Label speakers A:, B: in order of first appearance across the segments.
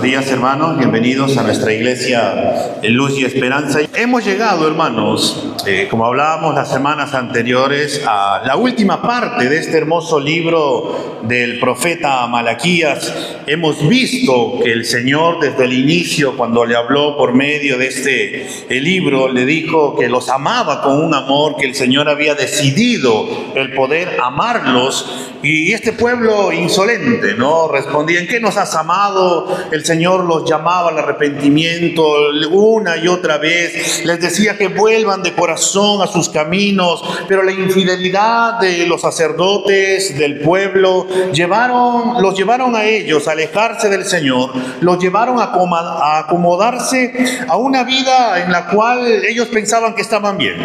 A: días, hermanos. Bienvenidos a nuestra iglesia Luz y Esperanza. Hemos llegado, hermanos, como hablábamos las semanas anteriores, a la última parte de este hermoso libro del profeta Malaquías. Hemos visto que el Señor desde el inicio, cuando le habló por medio de el libro, le dijo que los amaba con un amor, que el Señor había decidido el poder amarlos. Y este pueblo insolente, ¿no? Respondía: ¿en qué nos has amado? El Señor los llamaba al arrepentimiento una y otra vez. Les decía que vuelvan de corazón a sus caminos. Pero la infidelidad de los sacerdotes del pueblo los llevaron a ellos a alejarse del Señor. Los llevaron a acomodarse a una vida en la cual ellos pensaban que estaban bien,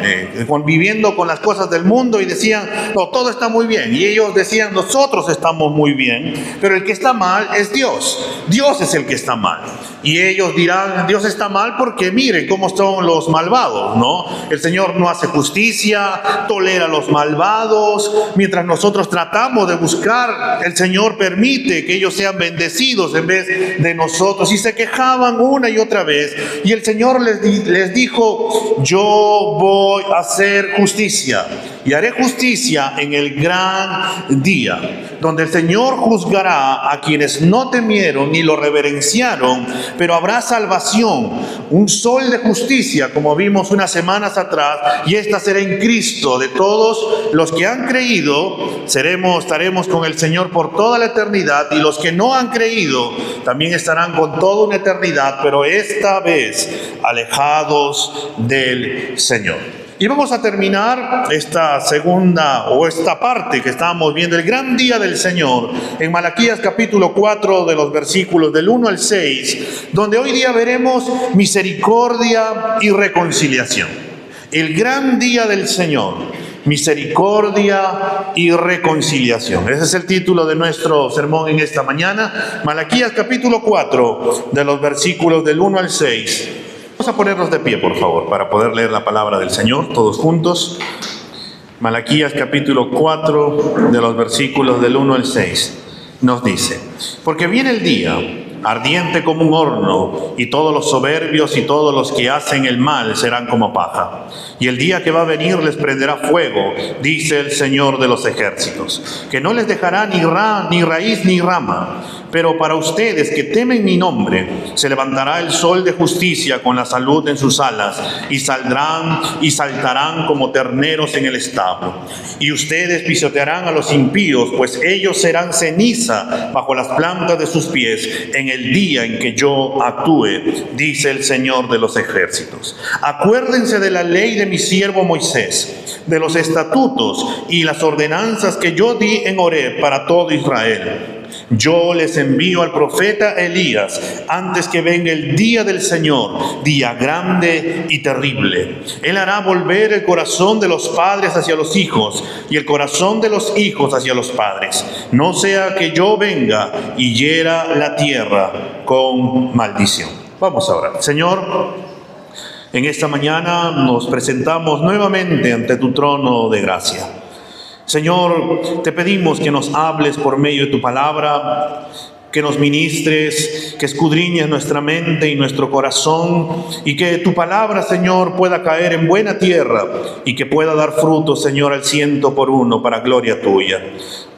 A: viviendo con las cosas del mundo, y decían: no, todo está muy bien. Y ellos decían: nosotros estamos muy bien, pero el que está mal es Dios. Dios es el que está mal. Y ellos dirán: Dios está mal porque miren cómo son los malvados, ¿no? El Señor no hace justicia, tolera a los malvados. Mientras nosotros tratamos de buscar, el Señor permite que ellos sean bendecidos en vez de nosotros. Y se quejaban una y otra vez. Y el Señor les dijo: yo voy a hacer justicia. Y haré justicia en el gran día, donde el Señor juzgará a quienes no temieron ni lo reverenciaron, pero habrá salvación, un sol de justicia, como vimos unas semanas atrás, y esta será en Cristo. De todos los que han creído, estaremos con el Señor por toda la eternidad, y los que no han creído también estarán con toda una eternidad, pero esta vez alejados del Señor. Y vamos a terminar esta parte que estábamos viendo, el gran día del Señor, en Malaquías capítulo 4, de los versículos del 1 al 6, donde hoy día veremos misericordia y reconciliación. El gran día del Señor, misericordia y reconciliación. Ese es el título de nuestro sermón en esta mañana. Malaquías capítulo 4, de los versículos del 1 al 6. Vamos a ponernos de pie, por favor, para poder leer la palabra del Señor todos juntos. Malaquías capítulo 4, de los versículos del 1 al 6, nos dice: porque viene el día, ardiente como un horno, y todos los soberbios y todos los que hacen el mal serán como paja. Y el día que va a venir les prenderá fuego, dice el Señor de los ejércitos, que no les dejará ni raíz ni rama. Pero para ustedes que temen mi nombre, se levantará el sol de justicia con la salud en sus alas, y saldrán y saltarán como terneros en el establo. Y ustedes pisotearán a los impíos, pues ellos serán ceniza bajo las plantas de sus pies en el día en que yo actúe, dice el Señor de los ejércitos. Acuérdense de la ley de mi siervo Moisés, de los estatutos y las ordenanzas que yo di en Horeb para todo Israel. Yo les envío al profeta Elías antes que venga el día del Señor, día grande y terrible. Él hará volver el corazón de los padres hacia los hijos y el corazón de los hijos hacia los padres. No sea que yo venga y hiera la tierra con maldición. Vamos a orar. Señor, en esta mañana nos presentamos nuevamente ante tu trono de gracia. Señor, te pedimos que nos hables por medio de tu palabra, que nos ministres, que escudriñes nuestra mente y nuestro corazón, y que tu palabra, Señor, pueda caer en buena tierra y que pueda dar fruto, Señor, al 100% para gloria tuya.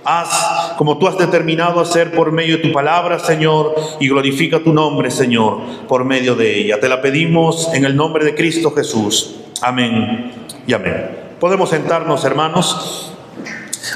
A: Haz como tú has determinado hacer por medio de tu palabra, Señor, y glorifica tu nombre, Señor, por medio de ella. Te la pedimos en el nombre de Cristo Jesús. Amén y amén. Podemos sentarnos, hermanos.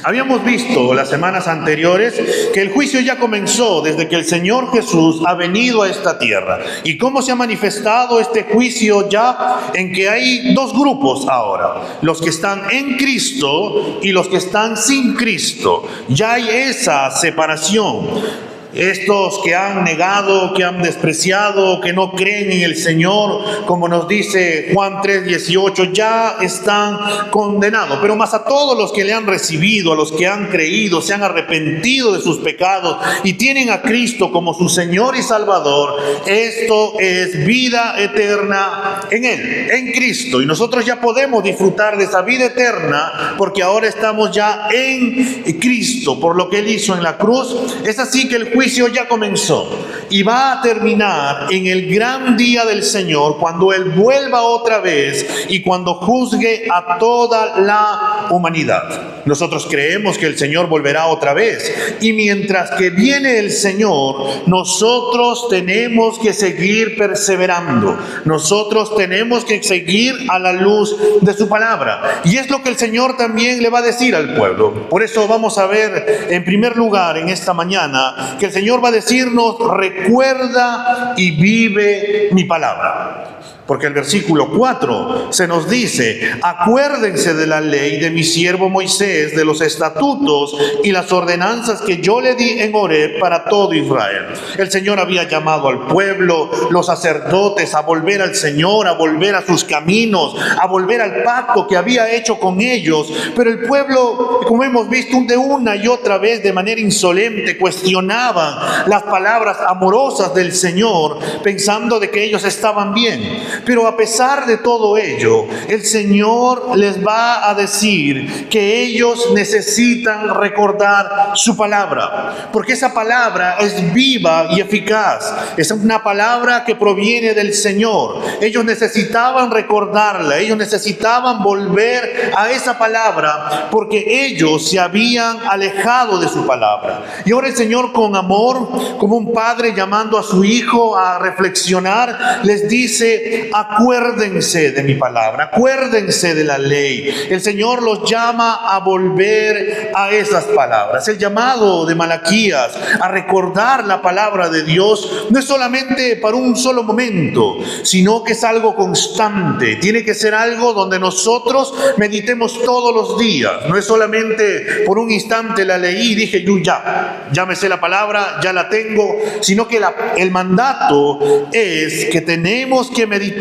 A: Habíamos visto las semanas anteriores que el juicio ya comenzó desde que el Señor Jesús ha venido a esta tierra. ¿Y cómo se ha manifestado este juicio ya? En que hay dos grupos ahora: los que están en Cristo y los que están sin Cristo. Ya hay esa separación. Estos que han negado, que han despreciado, que no creen en el Señor, como nos dice Juan 3:18, ya están condenados. Pero más a todos los que le han recibido, a los que han creído, se han arrepentido de sus pecados y tienen a Cristo como su Señor y Salvador, esto es vida eterna en Él, en Cristo. Y nosotros ya podemos disfrutar de esa vida eterna porque ahora estamos ya en Cristo por lo que Él hizo en la cruz. Es así que el juicio ya comenzó. y va a terminar en el gran día del Señor, cuando Él vuelva otra vez y cuando juzgue a toda la humanidad. Nosotros creemos que el Señor volverá otra vez, y mientras que viene el Señor, nosotros tenemos que seguir perseverando. Nosotros tenemos que seguir a la luz de su palabra, y es lo que el Señor también le va a decir al pueblo. Por eso vamos a ver en primer lugar en esta mañana que el Señor va a decirnos: recuerda y vive mi palabra. Porque el versículo 4 se nos dice: acuérdense de la ley de mi siervo Moisés, de los estatutos y las ordenanzas que yo le di en Horeb para todo Israel. El Señor había llamado al pueblo, los sacerdotes, a volver al Señor, a volver a sus caminos, a volver al pacto que había hecho con ellos. Pero el pueblo, como hemos visto, de una y otra vez, de manera insolente, cuestionaba las palabras amorosas del Señor, pensando de que ellos estaban bien. Pero a pesar de todo ello, el Señor les va a decir que ellos necesitan recordar su palabra, porque esa palabra es viva y eficaz. Es una palabra que proviene del Señor. Ellos necesitaban recordarla, ellos necesitaban volver a esa palabra, porque ellos se habían alejado de su palabra. Y ahora el Señor, con amor, como un padre llamando a su hijo a reflexionar, les dice: acuérdense de mi palabra, acuérdense de la ley. El Señor los llama a volver a esas palabras. El llamado de Malaquías a recordar la palabra de Dios no es solamente para un solo momento, sino que es algo constante. Tiene que ser algo donde nosotros meditemos todos los días. No es solamente por un instante la leí y dije: yo ya me sé la palabra, ya la tengo, sino que el mandato es que tenemos que meditar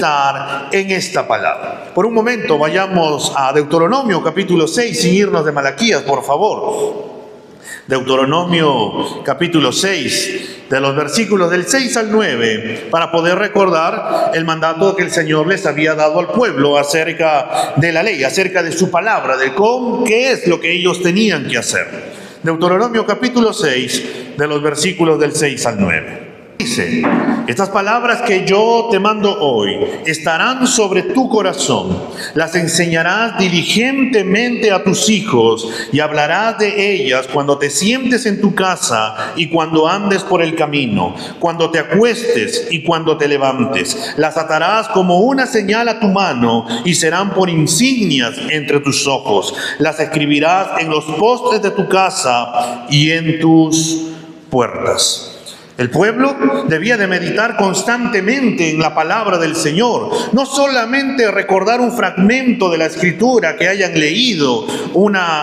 A: en esta palabra. Por un momento vayamos a Deuteronomio capítulo 6, sin irnos de Malaquías, por favor. Deuteronomio capítulo 6, de los versículos del 6 al 9, para poder recordar el mandato que el Señor les había dado al pueblo acerca de la ley, acerca de su palabra, de qué es lo que ellos tenían que hacer. Deuteronomio capítulo 6, de los versículos del 6 al 9. Dice: estas palabras que yo te mando hoy estarán sobre tu corazón, las enseñarás diligentemente a tus hijos y hablarás de ellas cuando te sientes en tu casa y cuando andes por el camino, cuando te acuestes y cuando te levantes. Las atarás como una señal a tu mano y serán por insignias entre tus ojos. Las escribirás en los postes de tu casa y en tus puertas. El pueblo debía de meditar constantemente en la palabra del Señor. No solamente recordar un fragmento de la Escritura que hayan leído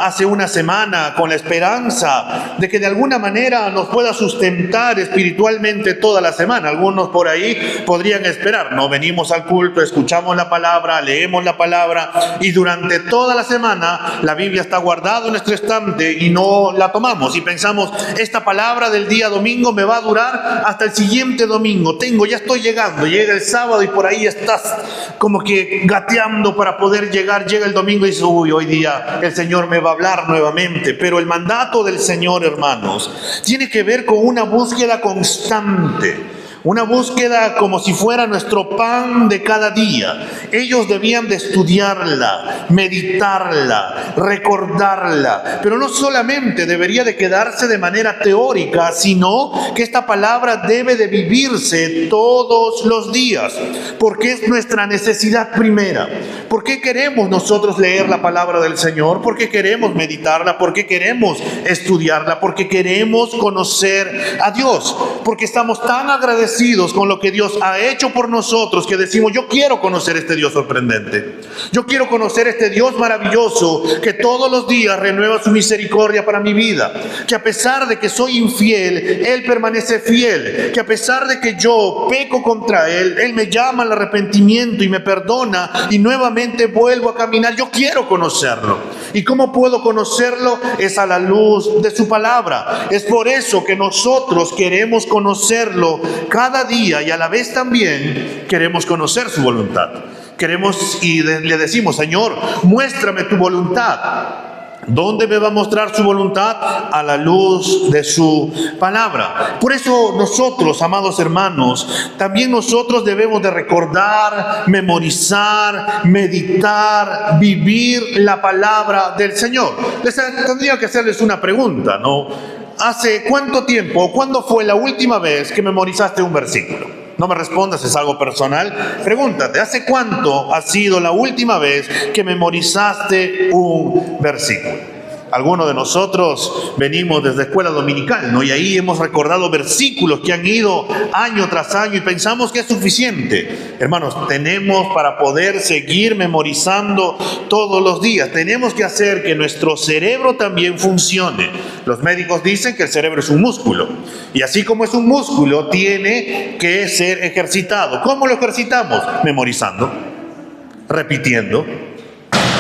A: hace una semana con la esperanza de que de alguna manera nos pueda sustentar espiritualmente toda la semana. Algunos por ahí podrían esperar: no, venimos al culto, escuchamos la palabra, leemos la palabra y durante toda la semana la Biblia está guardada en nuestro estante y no la tomamos y pensamos: esta palabra del día domingo me va a durar hasta el siguiente domingo. Ya estoy llegando. Llega el sábado y por ahí estás como que gateando para poder llegar. Llega el domingo y dices: uy, hoy día el Señor me va a hablar nuevamente. Pero el mandato del Señor, hermanos, tiene que ver con una búsqueda constante. Una búsqueda como si fuera nuestro pan de cada día. Ellos debían de estudiarla, meditarla, recordarla. Pero no solamente debería de quedarse de manera teórica, sino que esta palabra debe de vivirse todos los días. Porque es nuestra necesidad primera. ¿Por qué queremos nosotros leer la palabra del Señor? ¿Por qué queremos meditarla? ¿Por qué queremos estudiarla? Porque queremos conocer a Dios. Porque estamos tan agradecidos con lo que Dios ha hecho por nosotros que decimos: yo quiero conocer este Dios sorprendente. Yo quiero conocer este Dios maravilloso que todos los días renueva su misericordia para mi vida. Que a pesar de que soy infiel, Él permanece fiel. Que a pesar de que yo peco contra Él, Él me llama al arrepentimiento y me perdona y nuevamente vuelvo a caminar. Yo quiero conocerlo. ¿Y cómo puedo conocerlo? Es a la luz de su palabra. Es por eso que nosotros queremos conocerlo cada día y a la vez también queremos conocer su voluntad. Queremos y le decimos: Señor, muéstrame tu voluntad. ¿Dónde me va a mostrar su voluntad? A la luz de su palabra. Por eso nosotros, amados hermanos, también nosotros debemos de recordar, memorizar, meditar, vivir la palabra del Señor. Tendría que hacerles una pregunta, ¿no? ¿Hace cuánto tiempo o cuándo fue la última vez que memorizaste un versículo? No me respondas, es algo personal. Pregúntate, ¿hace cuánto ha sido la última vez que memorizaste un versículo? Algunos de nosotros venimos desde escuela dominical, ¿no? Y ahí hemos recordado versículos que han ido año tras año y pensamos que es suficiente. Hermanos, tenemos para poder seguir memorizando todos los días. Tenemos que hacer que nuestro cerebro también funcione. Los médicos dicen que el cerebro es un músculo. Y así como es un músculo, tiene que ser ejercitado. ¿Cómo lo ejercitamos? Memorizando, repitiendo.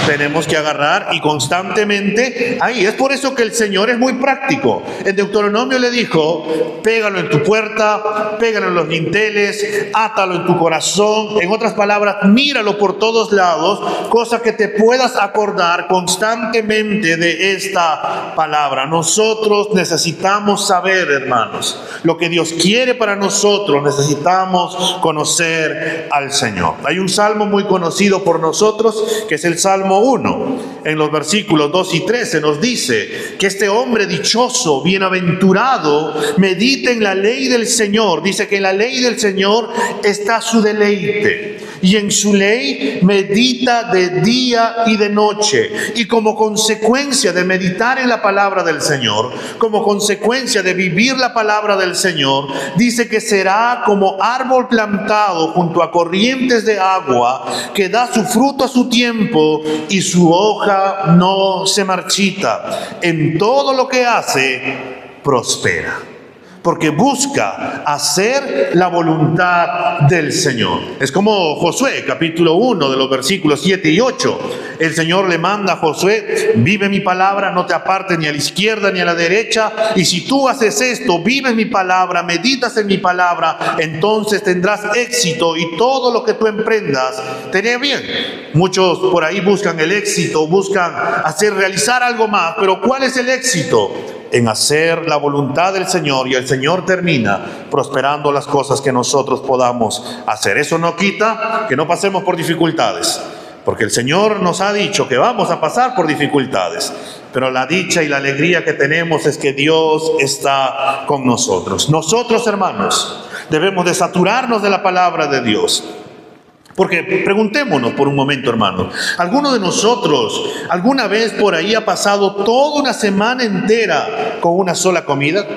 A: Tenemos que agarrar y constantemente ahí. Es por eso que el Señor es muy práctico. En Deuteronomio le dijo: pégalo en tu puerta, pégalo en los dinteles, átalo en tu corazón. En otras palabras, míralo por todos lados, cosa que te puedas acordar constantemente de esta palabra. Nosotros necesitamos saber, hermanos, lo que Dios quiere para nosotros. Necesitamos conocer al Señor. Hay un salmo muy conocido por nosotros, que es el Salmo 1, en los versículos 2 y 13 nos dice que este hombre dichoso, bienaventurado, medita en la ley del Señor. Dice que en la ley del Señor está su deleite, y en su ley medita de día y de noche. Y como consecuencia de meditar en la palabra del Señor, como consecuencia de vivir la palabra del Señor, dice que será como árbol plantado junto a corrientes de agua, que da su fruto a su tiempo y su hoja no se marchita. En todo lo que hace, prospera, porque busca hacer la voluntad del Señor. Es como Josué, capítulo 1, de los versículos 7 y 8. El Señor le manda a Josué: vive mi palabra, no te apartes ni a la izquierda ni a la derecha, y si tú haces esto, vives mi palabra, meditas en mi palabra, entonces tendrás éxito y todo lo que tú emprendas te irá bien. Muchos por ahí buscan el éxito, buscan realizar algo más, pero ¿cuál es el éxito? En hacer la voluntad del Señor, y el Señor termina prosperando las cosas que nosotros podamos hacer. Eso no quita que no pasemos por dificultades, porque el Señor nos ha dicho que vamos a pasar por dificultades, pero la dicha y la alegría que tenemos es que Dios está con nosotros. Nosotros, hermanos, debemos de saturarnos de la palabra de Dios. Porque preguntémonos por un momento, hermano, ¿alguno de nosotros alguna vez por ahí ha pasado toda una semana entera con una sola comida?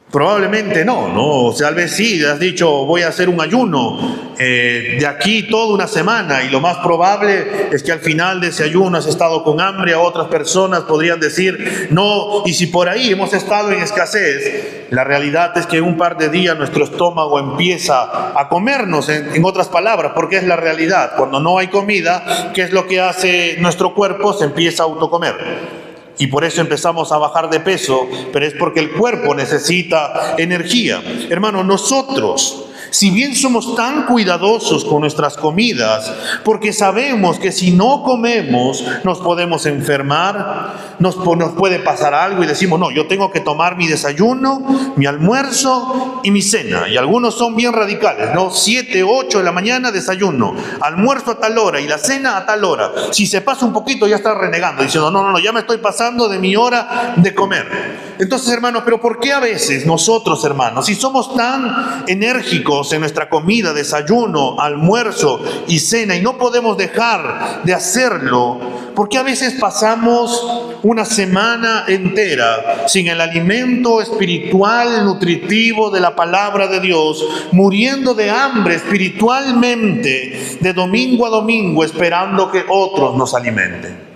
A: Probablemente no, o sea, tal vez sí, has dicho: voy a hacer un ayuno de aquí toda una semana, y lo más probable es que al final de ese ayuno has estado con hambre. A otras personas podrían decir no, y si por ahí hemos estado en escasez, la realidad es que en un par de días nuestro estómago empieza a comernos, en otras palabras, porque es la realidad. Cuando no hay comida, ¿qué es lo que hace nuestro cuerpo? Se empieza a autocomer. Y por eso empezamos a bajar de peso, pero es porque el cuerpo necesita energía. Hermanos, nosotros, si bien somos tan cuidadosos con nuestras comidas, porque sabemos que si no comemos nos podemos enfermar, nos puede pasar algo, y decimos: no, yo tengo que tomar mi desayuno, mi almuerzo y mi cena. Y algunos son bien radicales, ¿no? 7, 8 de la mañana desayuno, almuerzo a tal hora y la cena a tal hora. Si se pasa un poquito ya está renegando, diciendo: no, ya me estoy pasando de mi hora de comer. Entonces, hermanos, ¿pero por qué a veces nosotros, hermanos, si somos tan enérgicos en nuestra comida, desayuno, almuerzo y cena, y no podemos dejar de hacerlo, por qué a veces pasamos una semana entera sin el alimento espiritual nutritivo de la palabra de Dios, muriendo de hambre espiritualmente de domingo a domingo, esperando que otros nos alimenten?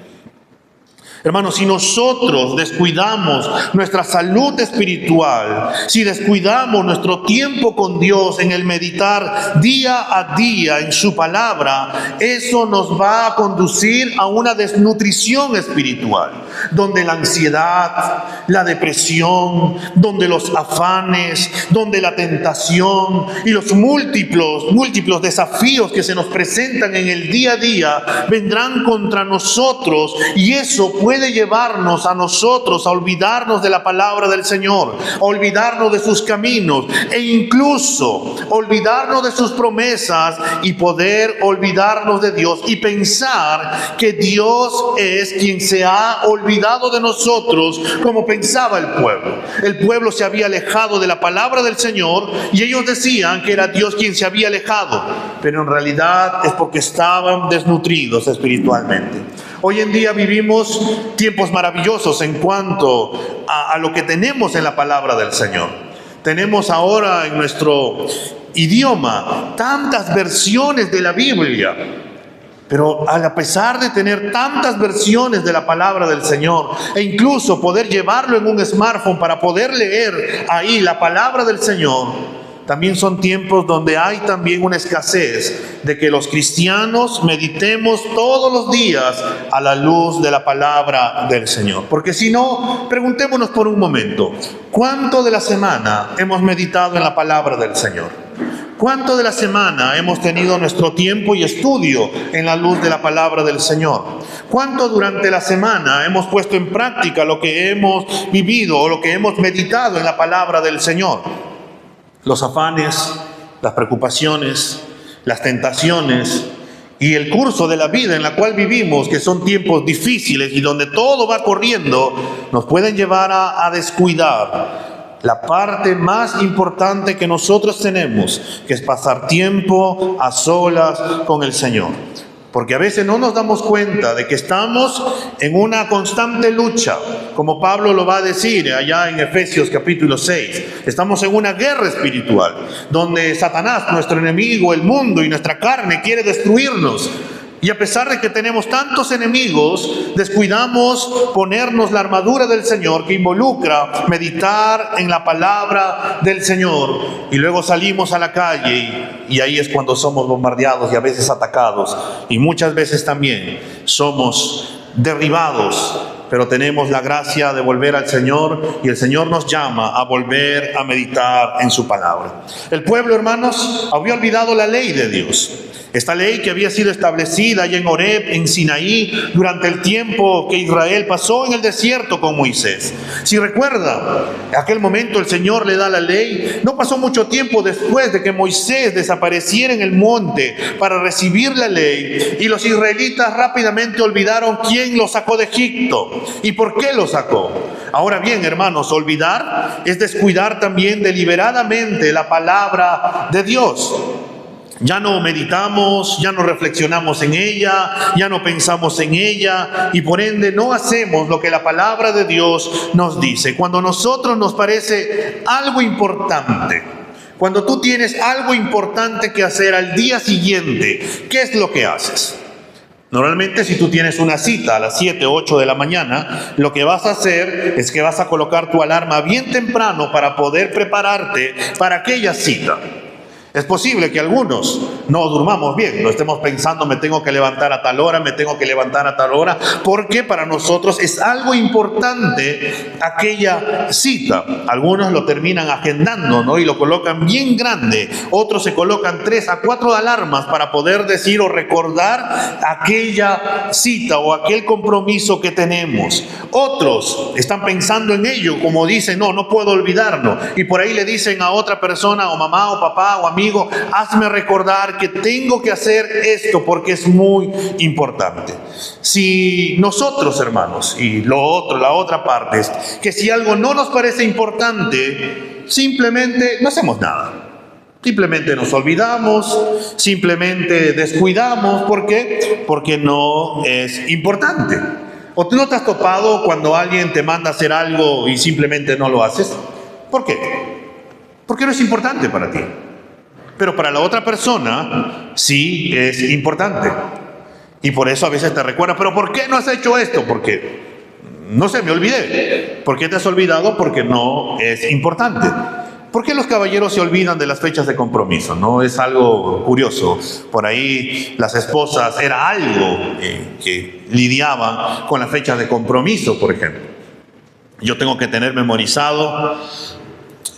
A: Hermanos, si nosotros descuidamos nuestra salud espiritual, si descuidamos nuestro tiempo con Dios en el meditar día a día en su palabra, eso nos va a conducir a una desnutrición espiritual, donde la ansiedad, la depresión, donde los afanes, donde la tentación y los múltiples desafíos que se nos presentan en el día a día vendrán contra nosotros, y eso puede llevarnos a nosotros a olvidarnos de la palabra del Señor, a olvidarnos de sus caminos e incluso olvidarnos de sus promesas y poder olvidarnos de Dios y pensar que Dios es quien se ha olvidado de nosotros, como pensaba el pueblo. El pueblo se había alejado de la palabra del Señor y ellos decían que era Dios quien se había alejado, pero en realidad es porque estaban desnutridos espiritualmente. Hoy en día vivimos tiempos maravillosos en cuanto a lo que tenemos en la palabra del Señor. Tenemos ahora en nuestro idioma tantas versiones de la Biblia, pero a pesar de tener tantas versiones de la palabra del Señor e incluso poder llevarlo en un smartphone para poder leer ahí la palabra del Señor, también son tiempos donde hay también una escasez de que los cristianos meditemos todos los días a la luz de la palabra del Señor. Porque si no, preguntémonos por un momento, ¿cuánto de la semana hemos meditado en la palabra del Señor? ¿Cuánto de la semana hemos tenido nuestro tiempo y estudio en la luz de la palabra del Señor? ¿Cuánto durante la semana hemos puesto en práctica lo que hemos vivido o lo que hemos meditado en la palabra del Señor? Los afanes, las preocupaciones, las tentaciones y el curso de la vida en la cual vivimos, que son tiempos difíciles y donde todo va corriendo, nos pueden llevar a descuidar la parte más importante que nosotros tenemos, que es pasar tiempo a solas con el Señor. Porque a veces no nos damos cuenta de que estamos en una constante lucha, como Pablo lo va a decir allá en Efesios capítulo 6. Estamos en una guerra espiritual, donde Satanás, nuestro enemigo, el mundo y nuestra carne quiere destruirnos. Y a pesar de que tenemos tantos enemigos, descuidamos ponernos la armadura del Señor, que involucra meditar en la palabra del Señor, y luego salimos a la calle y ahí es cuando somos bombardeados y a veces atacados, y muchas veces también somos derribados. Pero tenemos la gracia de volver al Señor y el Señor nos llama a volver a meditar en su palabra. El pueblo, hermanos, había olvidado la ley de Dios. Esta ley que había sido establecida allá en Horeb, en Sinaí, durante el tiempo que Israel pasó en el desierto con Moisés. Si recuerda, en aquel momento el Señor le da la ley. No pasó mucho tiempo después de que Moisés desapareciera en el monte para recibir la ley, y los israelitas rápidamente olvidaron quién los sacó de Egipto y por qué los sacó. Ahora bien, hermanos, olvidar es descuidar también deliberadamente la palabra de Dios. Ya no meditamos, ya no reflexionamos en ella, ya no pensamos en ella y por ende no hacemos lo que la palabra de Dios nos dice. Cuando a nosotros nos parece algo importante, cuando tú tienes algo importante que hacer al día siguiente, ¿qué es lo que haces? Normalmente si tú tienes una cita a las 7 o 8 de la mañana, lo que vas a hacer es que vas a colocar tu alarma bien temprano para poder prepararte para aquella cita. Es posible que algunos no durmamos bien, no estemos pensando me tengo que levantar a tal hora, me tengo que levantar a tal hora, porque para nosotros es algo importante aquella cita. Algunos lo terminan agendando, ¿no? Y lo colocan bien grande. Otros se colocan 3 a 4 alarmas para poder decir o recordar aquella cita o aquel compromiso que tenemos. Otros están pensando en ello, como dicen, no puedo olvidarlo. Y por ahí le dicen a otra persona, o mamá, o papá, o amigo, hazme recordar que tengo que hacer esto porque es muy importante. Si nosotros, hermanos, y la otra parte es que si algo no nos parece importante, simplemente no hacemos nada. Simplemente nos olvidamos, simplemente descuidamos. ¿Por qué? Porque no es importante. ¿O tú no te has topado cuando alguien te manda a hacer algo y simplemente no lo haces? ¿Por qué? Porque no es importante para ti. Pero para la otra persona sí es importante. Y por eso a veces te recuerda, pero ¿por qué no has hecho esto? Porque no sé, me olvidé. ¿Por qué te has olvidado? Porque no es importante. ¿Por qué los caballeros se olvidan de las fechas de compromiso? No es algo curioso. Por ahí las esposas era algo que lidiaban con las fechas de compromiso, por ejemplo. Yo tengo que tener memorizado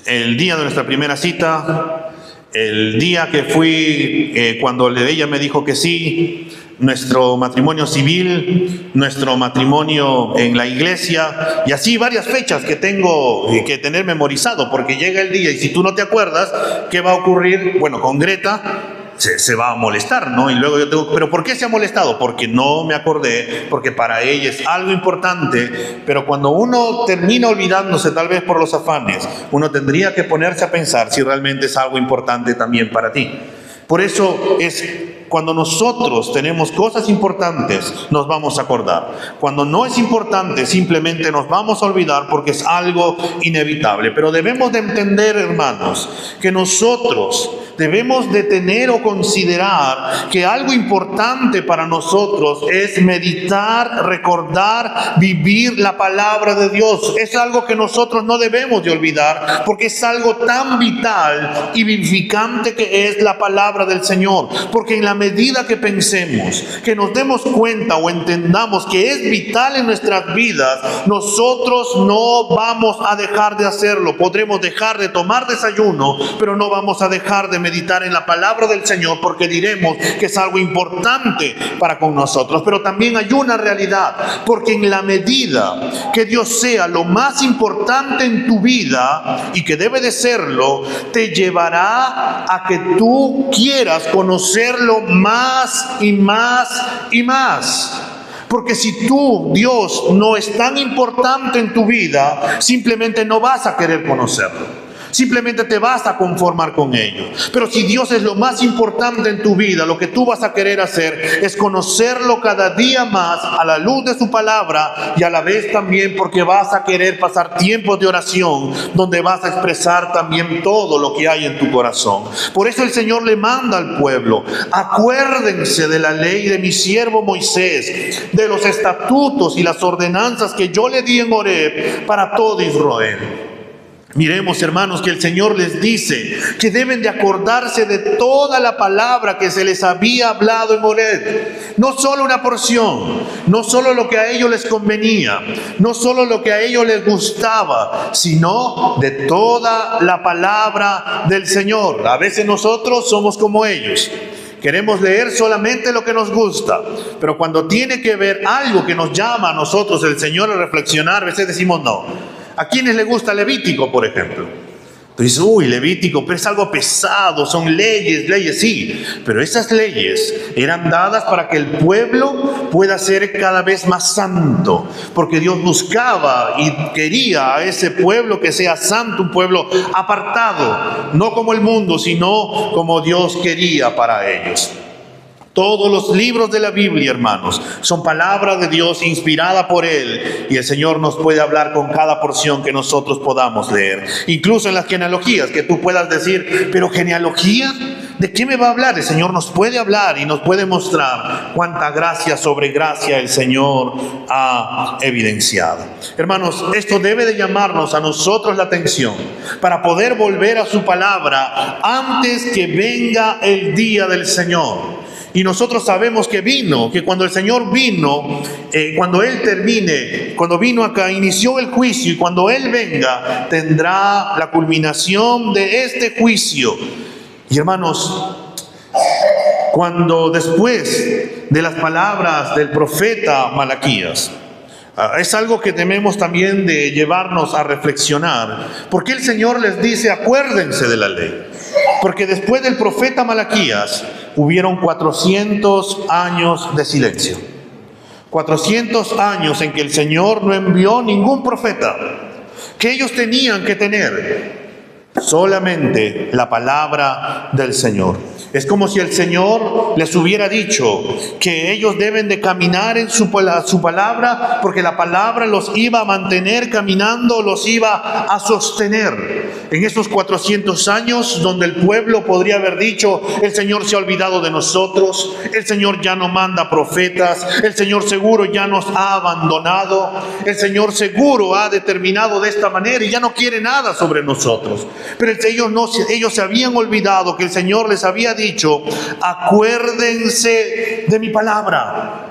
A: el día de nuestra primera cita, el día que fui cuando ella me dijo que sí, nuestro matrimonio civil, nuestro matrimonio en la iglesia, y así varias fechas que tengo que tener memorizado, porque llega el día y si tú no te acuerdas, ¿qué va a ocurrir? Bueno, con Greta se va a molestar, ¿no? Y luego yo tengo, ¿pero por qué se ha molestado? Porque no me acordé, porque para ella es algo importante, pero cuando uno termina olvidándose, tal vez por los afanes, uno tendría que ponerse a pensar si realmente es algo importante también para ti. Por eso es cuando nosotros tenemos cosas importantes, nos vamos a acordar. Cuando no es importante, simplemente nos vamos a olvidar porque es algo inevitable. Pero debemos de entender, hermanos, que nosotros debemos de tener o considerar que algo importante para nosotros es meditar, recordar, vivir la palabra de Dios. Es algo que nosotros no debemos de olvidar porque es algo tan vital y vivificante que es la palabra del Señor. Porque en la medida que pensemos, que nos demos cuenta o entendamos que es vital en nuestras vidas, nosotros no vamos a dejar de hacerlo. Podremos dejar de tomar desayuno, pero no vamos a dejar de meditar en la palabra del Señor porque diremos que es algo importante para con nosotros. Pero también hay una realidad, porque en la medida que Dios sea lo más importante en tu vida, y que debe de serlo, te llevará a que tú quieras conocerlo más y más y más. Porque si tú, Dios, no es tan importante en tu vida, simplemente no vas a querer conocerlo. Simplemente te vas a conformar con ello. Pero si Dios es lo más importante en tu vida, lo que tú vas a querer hacer es conocerlo cada día más a la luz de su palabra, y a la vez también porque vas a querer pasar tiempos de oración donde vas a expresar también todo lo que hay en tu corazón. Por eso el Señor le manda al pueblo: acuérdense de la ley de mi siervo Moisés, de los estatutos y las ordenanzas que yo le di en Horeb para todo Israel. Miremos, hermanos, que el Señor les dice que deben de acordarse de toda la palabra que se les había hablado en Horeb. No solo una porción, no solo lo que a ellos les convenía, no solo lo que a ellos les gustaba, sino de toda la palabra del Señor. A veces nosotros somos como ellos. Queremos leer solamente lo que nos gusta, pero cuando tiene que ver algo que nos llama a nosotros el Señor a reflexionar, a veces decimos no. ¿A quiénes le gusta Levítico, por ejemplo? Tú dices, Levítico, pero es algo pesado, son leyes, sí. Pero esas leyes eran dadas para que el pueblo pueda ser cada vez más santo. Porque Dios buscaba y quería a ese pueblo que sea santo, un pueblo apartado. No como el mundo, sino como Dios quería para ellos. Todos los libros de la Biblia, hermanos, son palabra de Dios inspirada por Él, y el Señor nos puede hablar con cada porción que nosotros podamos leer. Incluso en las genealogías, que tú puedas decir, ¿pero genealogía? ¿De qué me va a hablar? El Señor nos puede hablar y nos puede mostrar cuánta gracia sobre gracia el Señor ha evidenciado. Hermanos, esto debe de llamarnos a nosotros la atención para poder volver a su palabra antes que venga el día del Señor. Y nosotros sabemos que que cuando el Señor vino, cuando Él termine, cuando vino acá, inició el juicio, y cuando Él venga, tendrá la culminación de este juicio. Y hermanos, cuando después de las palabras del profeta Malaquías, es algo que debemos también de llevarnos a reflexionar, porque el Señor les dice, acuérdense de la ley. Porque después del profeta Malaquías hubieron 400 años de silencio. 400 años en que el Señor no envió ningún profeta. Que ellos tenían que tener solamente la palabra del Señor. Es como si el Señor les hubiera dicho que ellos deben de caminar en su palabra, porque la palabra los iba a mantener caminando, los iba a sostener. En esos 400 años donde el pueblo podría haber dicho, el Señor se ha olvidado de nosotros, el Señor ya no manda profetas, el Señor seguro ya nos ha abandonado, el Señor seguro ha determinado de esta manera y ya no quiere nada sobre nosotros. Pero ellos se habían olvidado que el Señor les había dicho, acuérdense de mi palabra,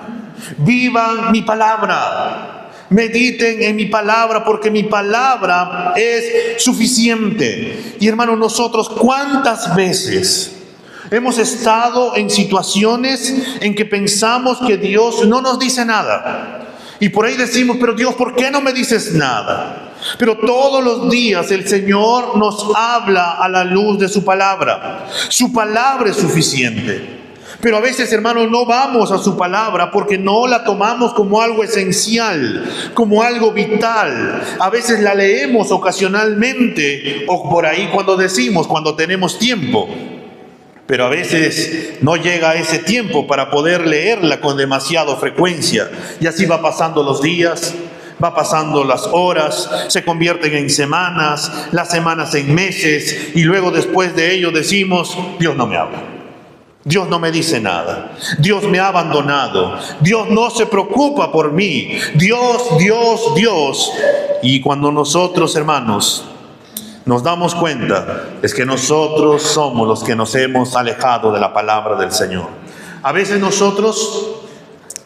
A: vivan mi palabra. Mediten en mi palabra porque mi palabra es suficiente. Y hermanos, nosotros ¿cuántas veces hemos estado en situaciones en que pensamos que Dios no nos dice nada? Y por ahí decimos, pero Dios, ¿por qué no me dices nada? Pero todos los días el Señor nos habla a la luz de su palabra. Su palabra es suficiente. Pero a veces, hermanos, no vamos a su palabra porque no la tomamos como algo esencial, como algo vital. A veces la leemos ocasionalmente o por ahí cuando tenemos tiempo. Pero a veces no llega ese tiempo para poder leerla con demasiada frecuencia. Y así va pasando los días, va pasando las horas, se convierten en semanas, las semanas en meses. Y luego después de ello decimos, Dios no me habla. Dios no me dice nada. Dios me ha abandonado. Dios no se preocupa por mí. Dios. Y cuando nosotros, hermanos, nos damos cuenta, es que nosotros somos los que nos hemos alejado de la palabra del Señor. A veces nosotros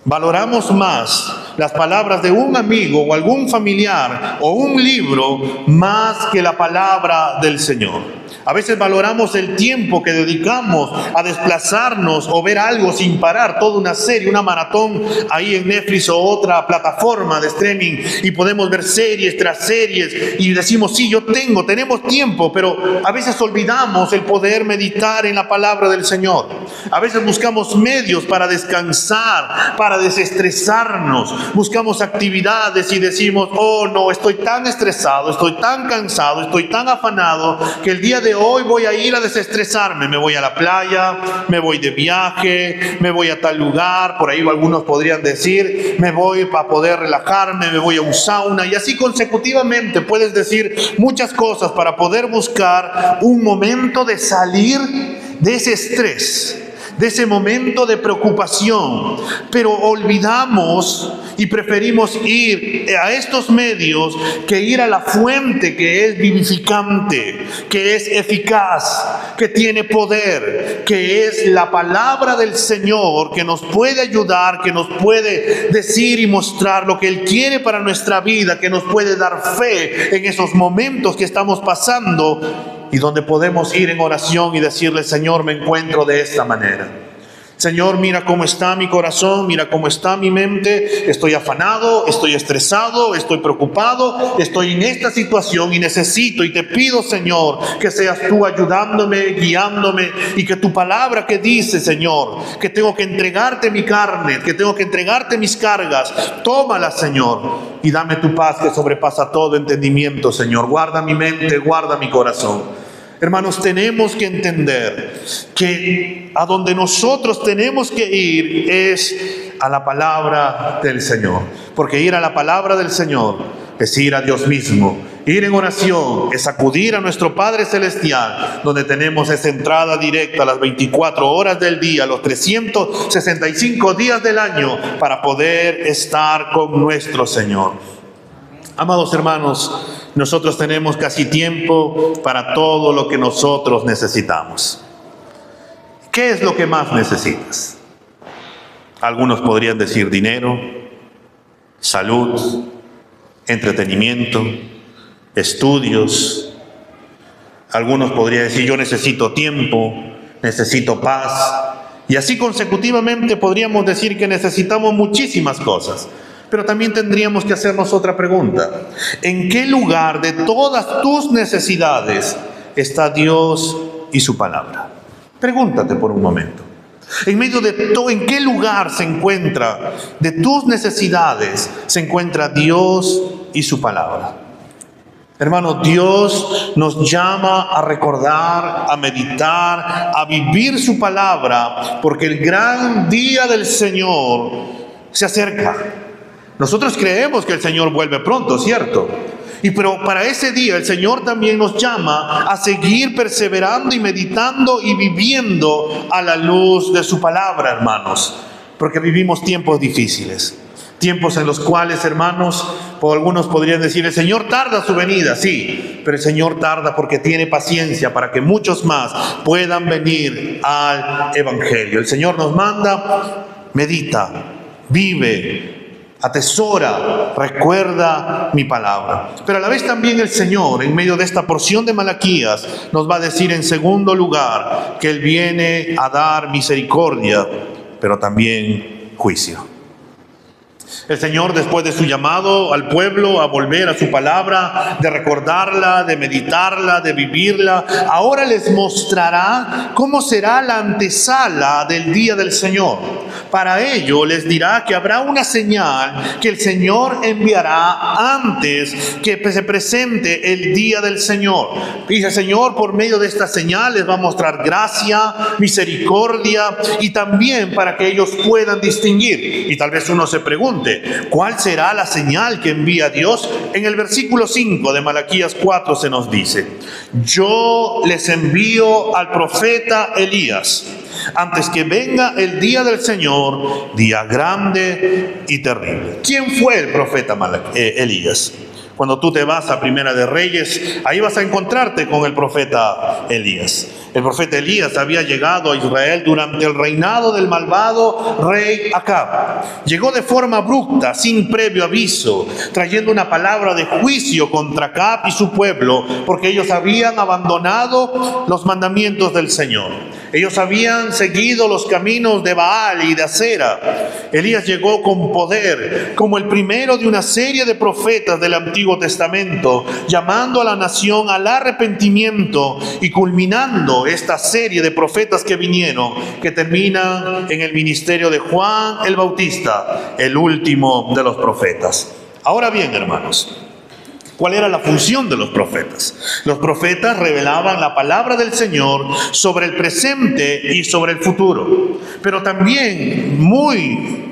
A: valoramos más las palabras de un amigo o algún familiar o un libro más que la palabra del Señor. A veces valoramos el tiempo que dedicamos a desplazarnos o ver algo sin parar, toda una serie, una maratón ahí en Netflix o otra plataforma de streaming, y podemos ver series tras series y decimos, sí, tenemos tiempo, pero a veces olvidamos el poder meditar en la palabra del Señor. A veces buscamos medios para descansar, para desestresarnos, buscamos actividades y decimos, oh no, estoy tan estresado, estoy tan cansado, estoy tan afanado que el día de hoy voy a ir a desestresarme. Me voy a la playa, me voy de viaje, me voy a tal lugar, por ahí algunos podrían decir, me voy para poder relajarme, me voy a un sauna, y así consecutivamente puedes decir muchas cosas para poder buscar un momento de salir de ese estrés, de ese momento de preocupación. Pero olvidamos y preferimos ir a estos medios que ir a la fuente que es vivificante, que es eficaz, que tiene poder, que es la palabra del Señor, que nos puede ayudar, que nos puede decir y mostrar lo que Él quiere para nuestra vida, que nos puede dar fe en esos momentos que estamos pasando y donde podemos ir en oración y decirle, Señor, me encuentro de esta manera. Señor, mira cómo está mi corazón, mira cómo está mi mente, estoy afanado, estoy estresado, estoy preocupado, estoy en esta situación y necesito y te pido, Señor, que seas tú ayudándome, guiándome, y que tu palabra que dice, Señor, que tengo que entregarte mi carne, que tengo que entregarte mis cargas, tómala, Señor, y dame tu paz que sobrepasa todo entendimiento, Señor. Guarda mi mente, guarda mi corazón. Hermanos, tenemos que entender que a donde nosotros tenemos que ir es a la palabra del Señor. Porque ir a la palabra del Señor es ir a Dios mismo. Ir en oración es acudir a nuestro Padre Celestial, donde tenemos esa entrada directa a las 24 horas del día, los 365 días del año, para poder estar con nuestro Señor. Amados hermanos, nosotros tenemos casi tiempo para todo lo que nosotros necesitamos. ¿Qué es lo que más necesitas? Algunos podrían decir dinero, salud, entretenimiento, estudios. Algunos podrían decir, yo necesito tiempo, necesito paz. Y así consecutivamente podríamos decir que necesitamos muchísimas cosas. Pero también tendríamos que hacernos otra pregunta. ¿En qué lugar de todas tus necesidades está Dios y su palabra? Pregúntate por un momento. En medio de todo, ¿en qué lugar se encuentra de tus necesidades se encuentra Dios y su palabra? Hermanos, Dios nos llama a recordar, a meditar, a vivir su palabra, porque el gran día del Señor se acerca. Nosotros creemos que el Señor vuelve pronto, ¿cierto? Pero para ese día el Señor también nos llama a seguir perseverando y meditando y viviendo a la luz de su palabra, hermanos. Porque vivimos tiempos difíciles. Tiempos en los cuales, hermanos, algunos podrían decir, el Señor tarda su venida, sí, pero el Señor tarda porque tiene paciencia para que muchos más puedan venir al Evangelio. El Señor nos manda, medita, vive, atesora, recuerda mi palabra. Pero a la vez también el Señor, en medio de esta porción de Malaquías, nos va a decir en segundo lugar que Él viene a dar misericordia, pero también juicio. El Señor, después de su llamado al pueblo a volver a su palabra, de recordarla, de meditarla, de vivirla, ahora les mostrará cómo será la antesala del día del Señor. Para ello les dirá que habrá una señal que el Señor enviará antes que se presente el día del Señor. Dice el Señor, por medio de esta señal les va a mostrar gracia, misericordia y también para que ellos puedan distinguir. Y tal vez uno se pregunte, ¿cuál será la señal que envía Dios? En el versículo 5 de Malaquías 4 se nos dice, yo les envío al profeta Elías, antes que venga el día del Señor, día grande y terrible. ¿Quién fue el profeta Elías? Cuando tú te vas a Primera de Reyes, ahí vas a encontrarte con el profeta Elías. El profeta Elías había llegado a Israel durante el reinado del malvado rey Acab. Llegó de forma abrupta, sin previo aviso, trayendo una palabra de juicio contra Acab y su pueblo, porque ellos habían abandonado los mandamientos del Señor. Ellos habían seguido los caminos de Baal y de Acera. Elías llegó con poder, como el primero de una serie de profetas del Antiguo Testamento, llamando a la nación al arrepentimiento y culminando esta serie de profetas que vinieron, que terminan en el ministerio de Juan el Bautista, el último de los profetas. Ahora bien, hermanos, ¿cuál era la función de los profetas? Los profetas revelaban la palabra del Señor sobre el presente y sobre el futuro. Pero también muy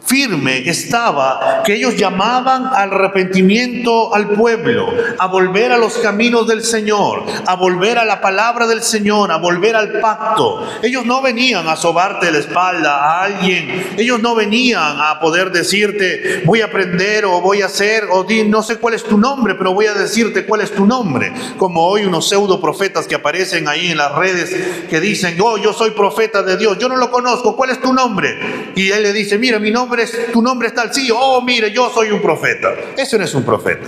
A: firme estaba que ellos llamaban al arrepentimiento al pueblo, a volver a los caminos del Señor, a volver a la palabra del Señor, a volver al pacto. Ellos no venían a sobarte la espalda a alguien. Ellos no venían a poder decirte, voy a aprender o voy a hacer, o no sé cuál es tu nombre, pero voy a decirte cuál es tu nombre. Como hoy unos pseudo profetas que aparecen ahí en las redes que dicen, oh, yo soy profeta de Dios, yo no lo conozco, ¿cuál es tu nombre? Y él le dice, mira, tu nombre es tal, sí, oh, mire, yo soy un profeta. Ese no es un profeta.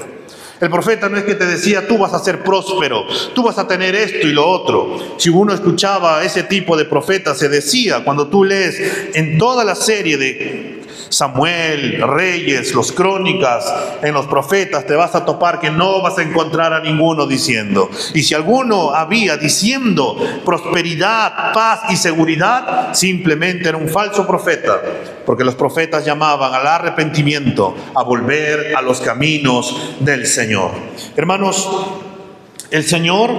A: El profeta no es que te decía, tú vas a ser próspero, tú vas a tener esto y lo otro. Si uno escuchaba ese tipo de profetas, se decía, cuando tú lees en toda la serie de Samuel, Reyes, los Crónicas, en los profetas, te vas a topar que no vas a encontrar a ninguno diciendo. Y si alguno había diciendo prosperidad, paz y seguridad, simplemente era un falso profeta, porque los profetas llamaban al arrepentimiento, a volver a los caminos del Señor. Hermanos, el Señor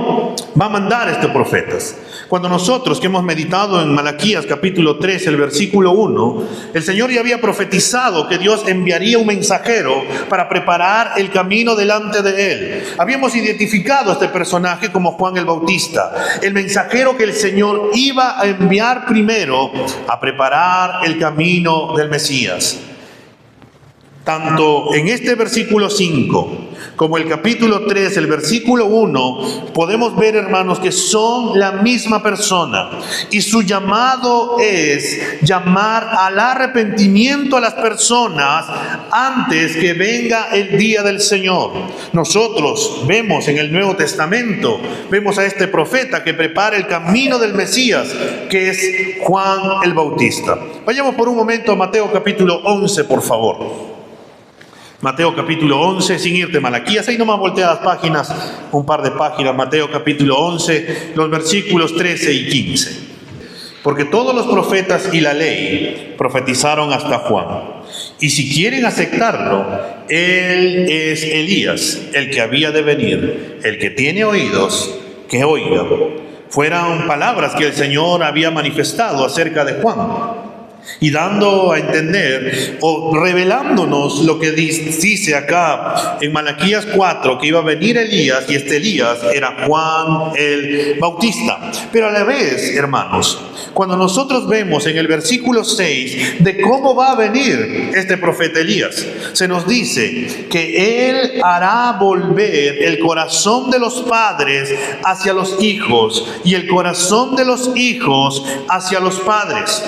A: va a mandar a estos profetas. Cuando nosotros que hemos meditado en Malaquías capítulo 3, el versículo 1, el Señor ya había profetizado que Dios enviaría un mensajero para preparar el camino delante de Él. Habíamos identificado a este personaje como Juan el Bautista, el mensajero que el Señor iba a enviar primero a preparar el camino del Mesías. Tanto en este versículo 5 como el capítulo 3, el versículo 1, podemos ver, hermanos, que son la misma persona. Y su llamado es llamar al arrepentimiento a las personas antes que venga el día del Señor. Nosotros vemos en el Nuevo Testamento, vemos a este profeta que prepara el camino del Mesías, que es Juan el Bautista. Vayamos por un momento a Mateo capítulo 11, por favor. Mateo capítulo 11, sin irte a Malaquías, ahí nomás voltea las páginas, un par de páginas, Mateo capítulo 11, los versículos 13 y 15. Porque todos los profetas y la ley profetizaron hasta Juan. Y si quieren aceptarlo, él es Elías, el que había de venir. El que tiene oídos, que oiga. Fueron palabras que el Señor había manifestado acerca de Juan. y dando a entender o revelándonos lo que dice acá en Malaquías 4, que iba a venir Elías, y este Elías era Juan el Bautista. Pero a la vez, hermanos, cuando nosotros vemos en el versículo 6 de cómo va a venir este profeta Elías, se nos dice que él hará volver el corazón de los padres hacia los hijos y el corazón de los hijos hacia los padres.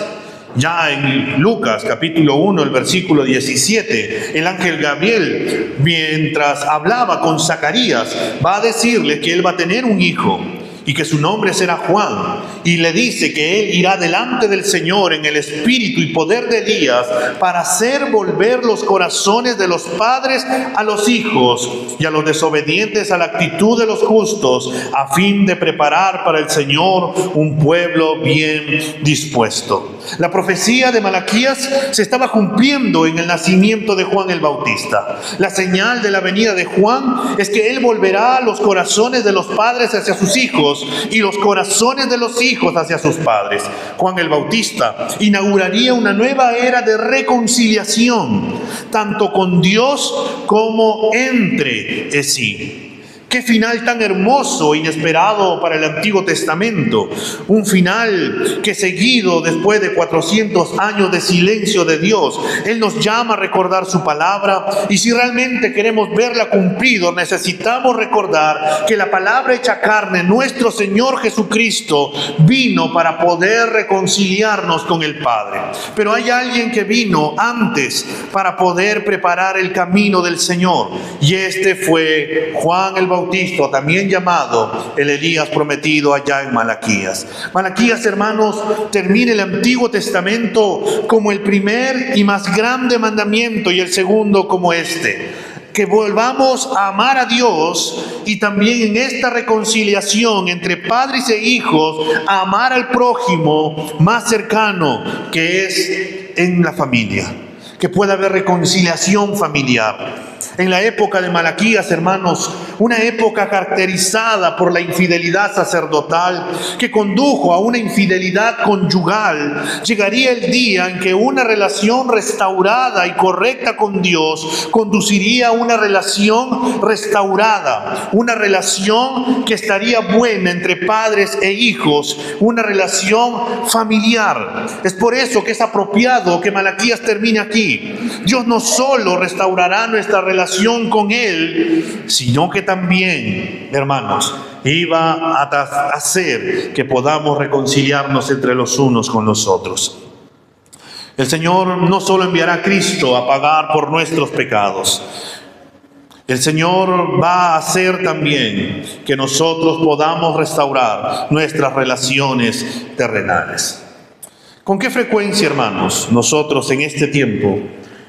A: Ya en Lucas capítulo 1, el versículo 17, el ángel Gabriel, mientras hablaba con Zacarías, va a decirle que él va a tener un hijo y que su nombre será Juan, y le dice que él irá delante del Señor en el espíritu y poder de Elías para hacer volver los corazones de los padres a los hijos y a los desobedientes a la actitud de los justos, a fin de preparar para el Señor un pueblo bien dispuesto. La profecía de Malaquías se estaba cumpliendo en el nacimiento de Juan el Bautista. La señal de la venida de Juan es que él volverá los corazones de los padres hacia sus hijos y los corazones de los hijos hacia sus padres. Juan el Bautista inauguraría una nueva era de reconciliación, tanto con Dios como entre sí. Qué final tan hermoso, inesperado para el Antiguo Testamento. Un final que, seguido después de 400 años de silencio de Dios, Él nos llama a recordar su palabra, y si realmente queremos verla cumplido, necesitamos recordar que la palabra hecha carne, nuestro Señor Jesucristo, vino para poder reconciliarnos con el Padre. Pero hay alguien que vino antes para poder preparar el camino del Señor, y este fue Juan el Bautista, también llamado el Elías prometido allá en Malaquías. Malaquías, hermanos, termina el Antiguo Testamento como el primer y más grande mandamiento, y el segundo como este: que volvamos a amar a Dios, y también en esta reconciliación entre padres e hijos, a amar al prójimo más cercano, que es en la familia, que pueda haber reconciliación familiar. En la época de Malaquías, hermanos, una época caracterizada por la infidelidad sacerdotal que condujo a una infidelidad conyugal, llegaría el día en que una relación restaurada y correcta con Dios conduciría a una relación restaurada, una relación que estaría buena entre padres e hijos, una relación familiar. Es por eso que es apropiado que Malaquías termine aquí. Dios no solo restaurará nuestra relación con Él, sino que también, hermanos, iba a hacer que podamos reconciliarnos entre los unos con los otros. El Señor no solo enviará a Cristo a pagar por nuestros pecados, el Señor va a hacer también que nosotros podamos restaurar nuestras relaciones terrenales. ¿Con qué frecuencia, hermanos, nosotros en este tiempo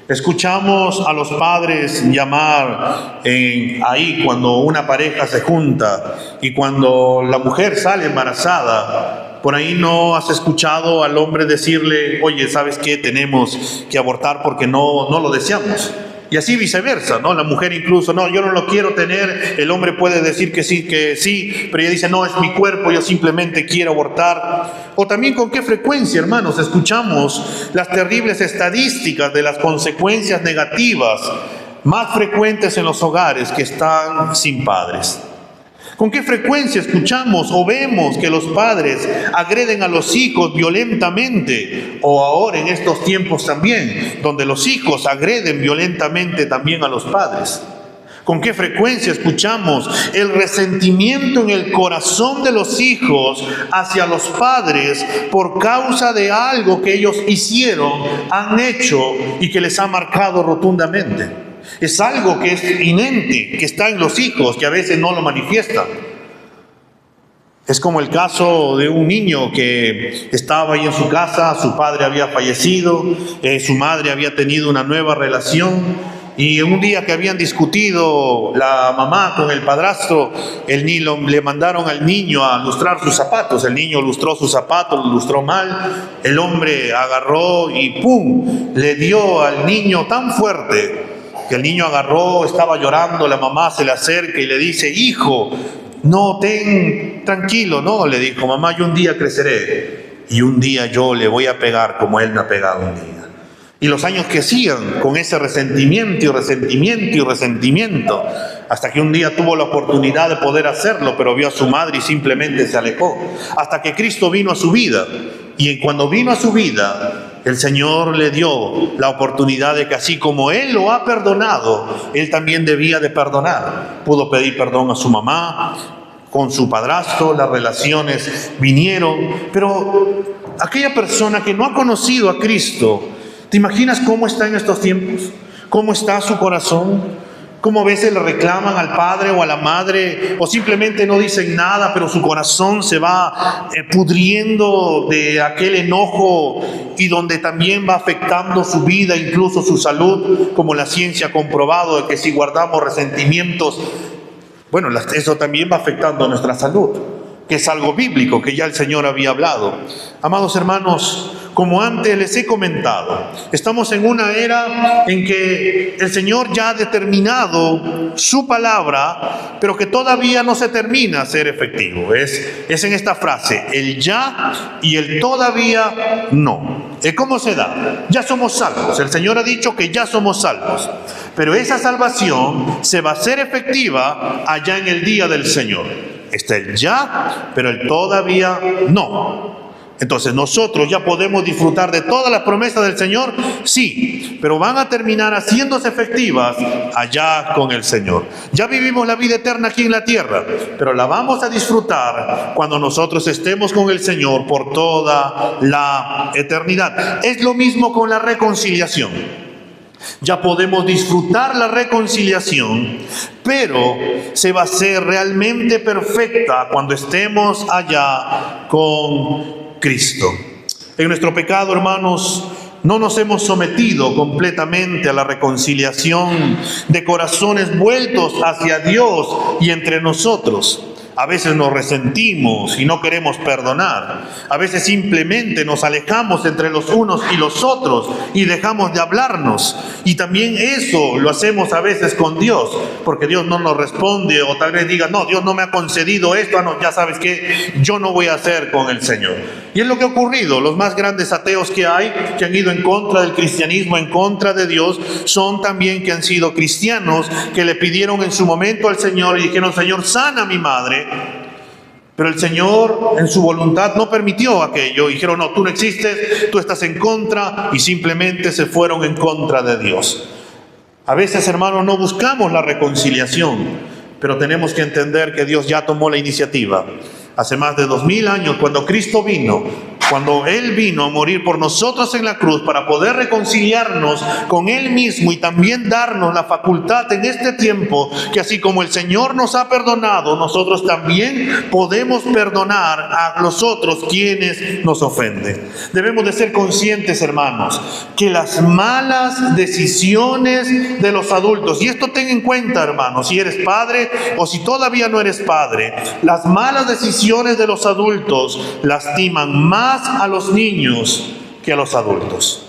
A: escuchamos a los padres llamar ahí cuando una pareja se junta y cuando la mujer sale embarazada? Por ahí no has escuchado al hombre decirle: oye, ¿sabes qué? Tenemos que abortar porque no lo deseamos. Y así viceversa, ¿no? La mujer incluso: no, yo no lo quiero tener. El hombre puede decir que sí, pero ella dice: no, es mi cuerpo, yo simplemente quiero abortar. O también, ¿con qué frecuencia, hermanos, escuchamos las terribles estadísticas de las consecuencias negativas más frecuentes en los hogares que están sin padres? ¿Con qué frecuencia escuchamos o vemos que los padres agreden a los hijos violentamente? O ahora en estos tiempos también, donde los hijos agreden violentamente también a los padres. ¿Con qué frecuencia escuchamos el resentimiento en el corazón de los hijos hacia los padres por causa de algo que ellos hicieron, han hecho y que les ha marcado rotundamente? Es algo que es inherente, que está en los hijos, que a veces no lo manifiestan. Es como el caso de un niño que estaba ahí en su casa, su padre había fallecido, su madre había tenido una nueva relación, y un día que habían discutido la mamá con el padrastro, le mandaron al niño a lustrar sus zapatos. El niño lustró sus zapatos, los lustró mal. El hombre agarró y ¡pum!, le dio al niño tan fuerte que el niño agarró, estaba llorando. La mamá se le acerca y le dice: hijo, no, tranquilo, no, le dijo: mamá, yo un día creceré y un día yo le voy a pegar como él me ha pegado un día. Y los años que sigan con ese resentimiento y resentimiento y resentimiento, hasta que un día tuvo la oportunidad de poder hacerlo, pero vio a su madre y simplemente se alejó. Hasta que Cristo vino a su vida. Y cuando vino a su vida, el Señor le dio la oportunidad de que así como Él lo ha perdonado, Él también debía de perdonar. Pudo pedir perdón a su mamá, con su padrastro, las relaciones vinieron. Pero aquella persona que no ha conocido a Cristo, ¿te imaginas cómo está en estos tiempos? ¿Cómo está su corazón? ¿Cómo a veces le reclaman al padre o a la madre o simplemente no dicen nada, pero su corazón se va pudriendo de aquel enojo y donde también va afectando su vida, incluso su salud, como la ciencia ha comprobado de que si guardamos resentimientos, bueno, eso también va afectando nuestra salud, que es algo bíblico, que ya el Señor había hablado. Amados hermanos, como antes les he comentado, estamos en una era en que el Señor ya ha determinado su palabra, pero que todavía no se termina a ser efectivo. Es en esta frase, el ya y el todavía no. ¿Cómo se da? Ya somos salvos. El Señor ha dicho que ya somos salvos, pero esa salvación se va a hacer efectiva allá en el día del Señor. Está el ya, pero el todavía no. Entonces, ¿nosotros ya podemos disfrutar de todas las promesas del Señor? Sí, pero van a terminar haciéndose efectivas allá con el Señor. Ya vivimos la vida eterna aquí en la tierra, pero la vamos a disfrutar cuando nosotros estemos con el Señor por toda la eternidad. Es lo mismo con la reconciliación. Ya podemos disfrutar la reconciliación, pero se va a hacer realmente perfecta cuando estemos allá con Cristo. En nuestro pecado, hermanos, no nos hemos sometido completamente a la reconciliación de corazones vueltos hacia Dios y entre nosotros. A veces nos resentimos y no queremos perdonar. A veces simplemente nos alejamos entre los unos y los otros y dejamos de hablarnos. Y también eso lo hacemos a veces con Dios, porque Dios no nos responde, o tal vez diga, no, Dios no me ha concedido esto, no, ya sabes que yo no voy a hacer con el Señor. Y es lo que ha ocurrido. Los más grandes ateos que hay, que han ido en contra del cristianismo, en contra de Dios, son también que han sido cristianos, que le pidieron en su momento al Señor y dijeron, Señor, sana a mi madre. Pero el Señor en su voluntad no permitió aquello. Dijeron, no, tú no existes, tú estás en contra, y simplemente se fueron en contra de Dios. A veces, hermanos, no buscamos la reconciliación, pero tenemos que entender que Dios ya tomó la iniciativa. Hace más de 2000 años, cuando Cristo vino, cuando Él vino a morir por nosotros en la cruz para poder reconciliarnos con Él mismo y también darnos la facultad en este tiempo que así como el Señor nos ha perdonado, nosotros también podemos perdonar a los otros quienes nos ofenden. Debemos de ser conscientes, hermanos, que las malas decisiones de los adultos, y esto ten en cuenta, hermanos, si eres padre o si todavía no eres padre, las malas decisiones de los adultos lastiman más a los niños que a los adultos.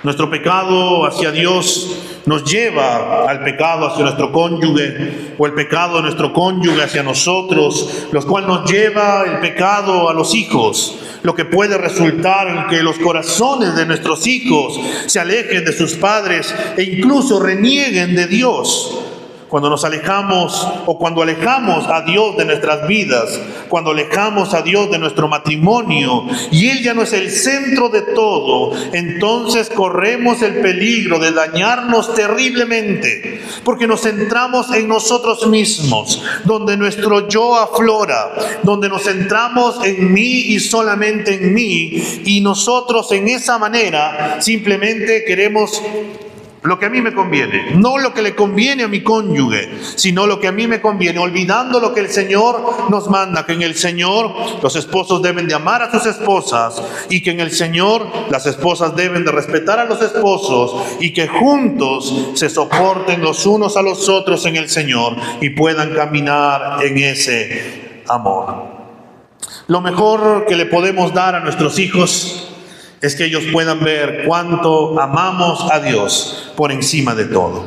A: Nuestro pecado hacia Dios nos lleva al pecado hacia nuestro cónyuge, o el pecado de nuestro cónyuge hacia nosotros, lo cual nos lleva el pecado a los hijos, lo que puede resultar en que los corazones de nuestros hijos se alejen de sus padres e incluso renieguen de Dios. Cuando nos alejamos o cuando alejamos a Dios de nuestras vidas, cuando alejamos a Dios de nuestro matrimonio y Él ya no es el centro de todo, entonces corremos el peligro de dañarnos terriblemente, porque nos centramos en nosotros mismos, donde nuestro yo aflora, donde nos centramos en mí y solamente en mí, y nosotros en esa manera simplemente queremos lo que a mí me conviene, no lo que le conviene a mi cónyuge, sino lo que a mí me conviene, olvidando lo que el Señor nos manda, que en el Señor los esposos deben de amar a sus esposas y que en el Señor las esposas deben de respetar a los esposos y que juntos se soporten los unos a los otros en el Señor y puedan caminar en ese amor. Lo mejor que le podemos dar a nuestros hijos es que ellos puedan ver cuánto amamos a Dios por encima de todo.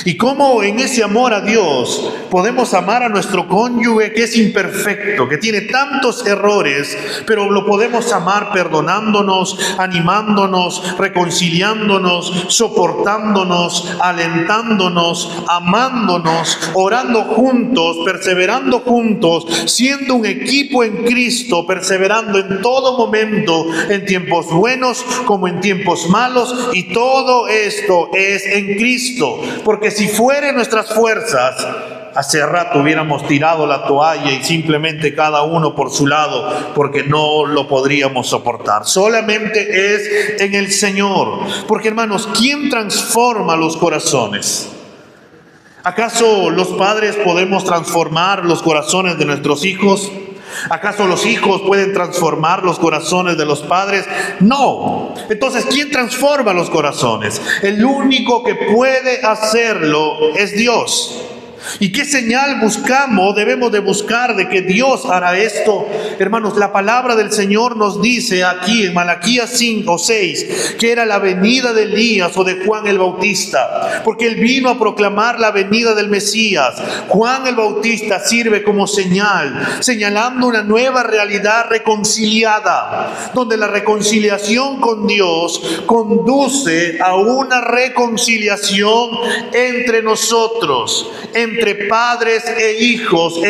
A: Y cómo en ese amor a Dios podemos amar a nuestro cónyuge que es imperfecto, que tiene tantos errores, pero lo podemos amar perdonándonos, animándonos, reconciliándonos, soportándonos, alentándonos, amándonos, orando juntos, perseverando juntos, siendo un equipo en Cristo, perseverando en todo momento, en tiempos buenos como en tiempos malos, y todo esto es en Cristo. Porque si fuera nuestras fuerzas, hace rato hubiéramos tirado la toalla y simplemente cada uno por su lado, porque no lo podríamos soportar. Solamente es en el Señor. Porque, hermanos, ¿quién transforma los corazones? ¿Acaso los padres podemos transformar los corazones de nuestros hijos? ¿Acaso los hijos pueden transformar los corazones de los padres? No. Entonces, ¿quién transforma los corazones? El único que puede hacerlo es Dios. ¿Y qué señal buscamos? Debemos de buscar de que Dios hará esto. Hermanos, la palabra del Señor nos dice aquí en Malaquías 5 o 6 que era la venida de Elías o de Juan el Bautista, porque él vino a proclamar la venida del Mesías. Juan el Bautista sirve como señal, señalando una nueva realidad reconciliada, donde la reconciliación con Dios conduce a una reconciliación entre nosotros, entre padres e hijos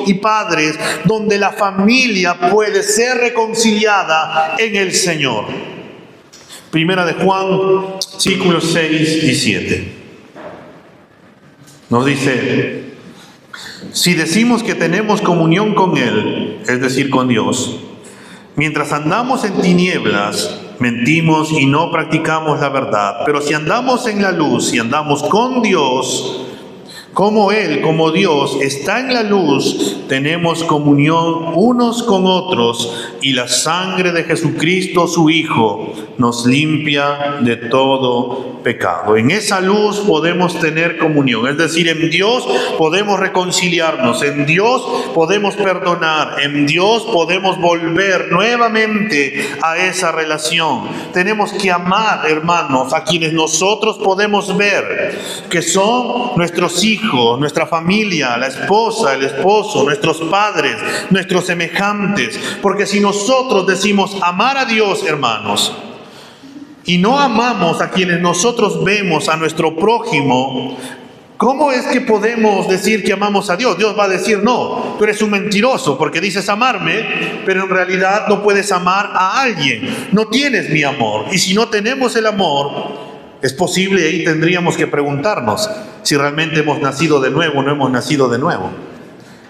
A: y padres, donde la familia puede ser reconciliada en el Señor. Primera de Juan, versículos 6 y 7. Nos dice: si decimos que tenemos comunión con Él, es decir, con Dios, mientras andamos en tinieblas, mentimos y no practicamos la verdad. Pero si andamos en la luz y andamos con Dios, como Él, como Dios, está en la luz, tenemos comunión unos con otros, y la sangre de Jesucristo, su Hijo, nos limpia de todo pecado. En esa luz podemos tener comunión, es decir, en Dios podemos reconciliarnos, en Dios podemos perdonar, en Dios podemos volver nuevamente a esa relación. Tenemos que amar, hermanos, a quienes nosotros podemos ver que son nuestros hijos, nuestra familia, la esposa, el esposo, nuestros padres, nuestros semejantes. Porque si nosotros decimos amar a Dios, hermanos, y no amamos a quienes nosotros vemos, a nuestro prójimo, ¿cómo es que podemos decir que amamos a Dios? Dios va a decir: no, tú eres un mentiroso porque dices amarme, pero en realidad no puedes amar a alguien, no tienes mi amor. Y si no tenemos el amor, es posible, ahí tendríamos que preguntarnos si realmente hemos nacido de nuevo o no hemos nacido de nuevo.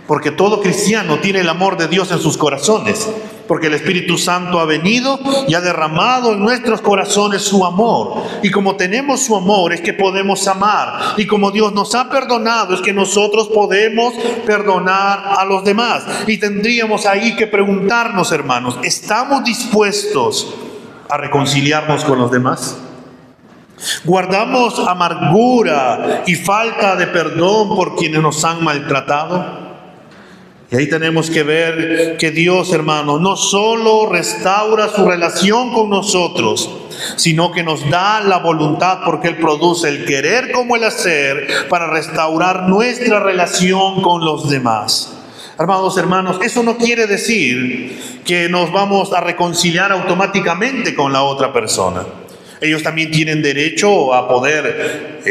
A: Porque todo cristiano tiene el amor de Dios en sus corazones, porque el Espíritu Santo ha venido y ha derramado en nuestros corazones su amor. Y como tenemos su amor es que podemos amar. Y como Dios nos ha perdonado es que nosotros podemos perdonar a los demás. Y tendríamos ahí que preguntarnos, hermanos, ¿estamos dispuestos a reconciliarnos con los demás? ¿Guardamos amargura y falta de perdón por quienes nos han maltratado? Y ahí tenemos que ver que Dios, hermano, no solo restaura su relación con nosotros, sino que nos da la voluntad, porque Él produce el querer como el hacer para restaurar nuestra relación con los demás. Amados hermanos, eso no quiere decir que nos vamos a reconciliar automáticamente con la otra persona. Ellos también tienen derecho a poder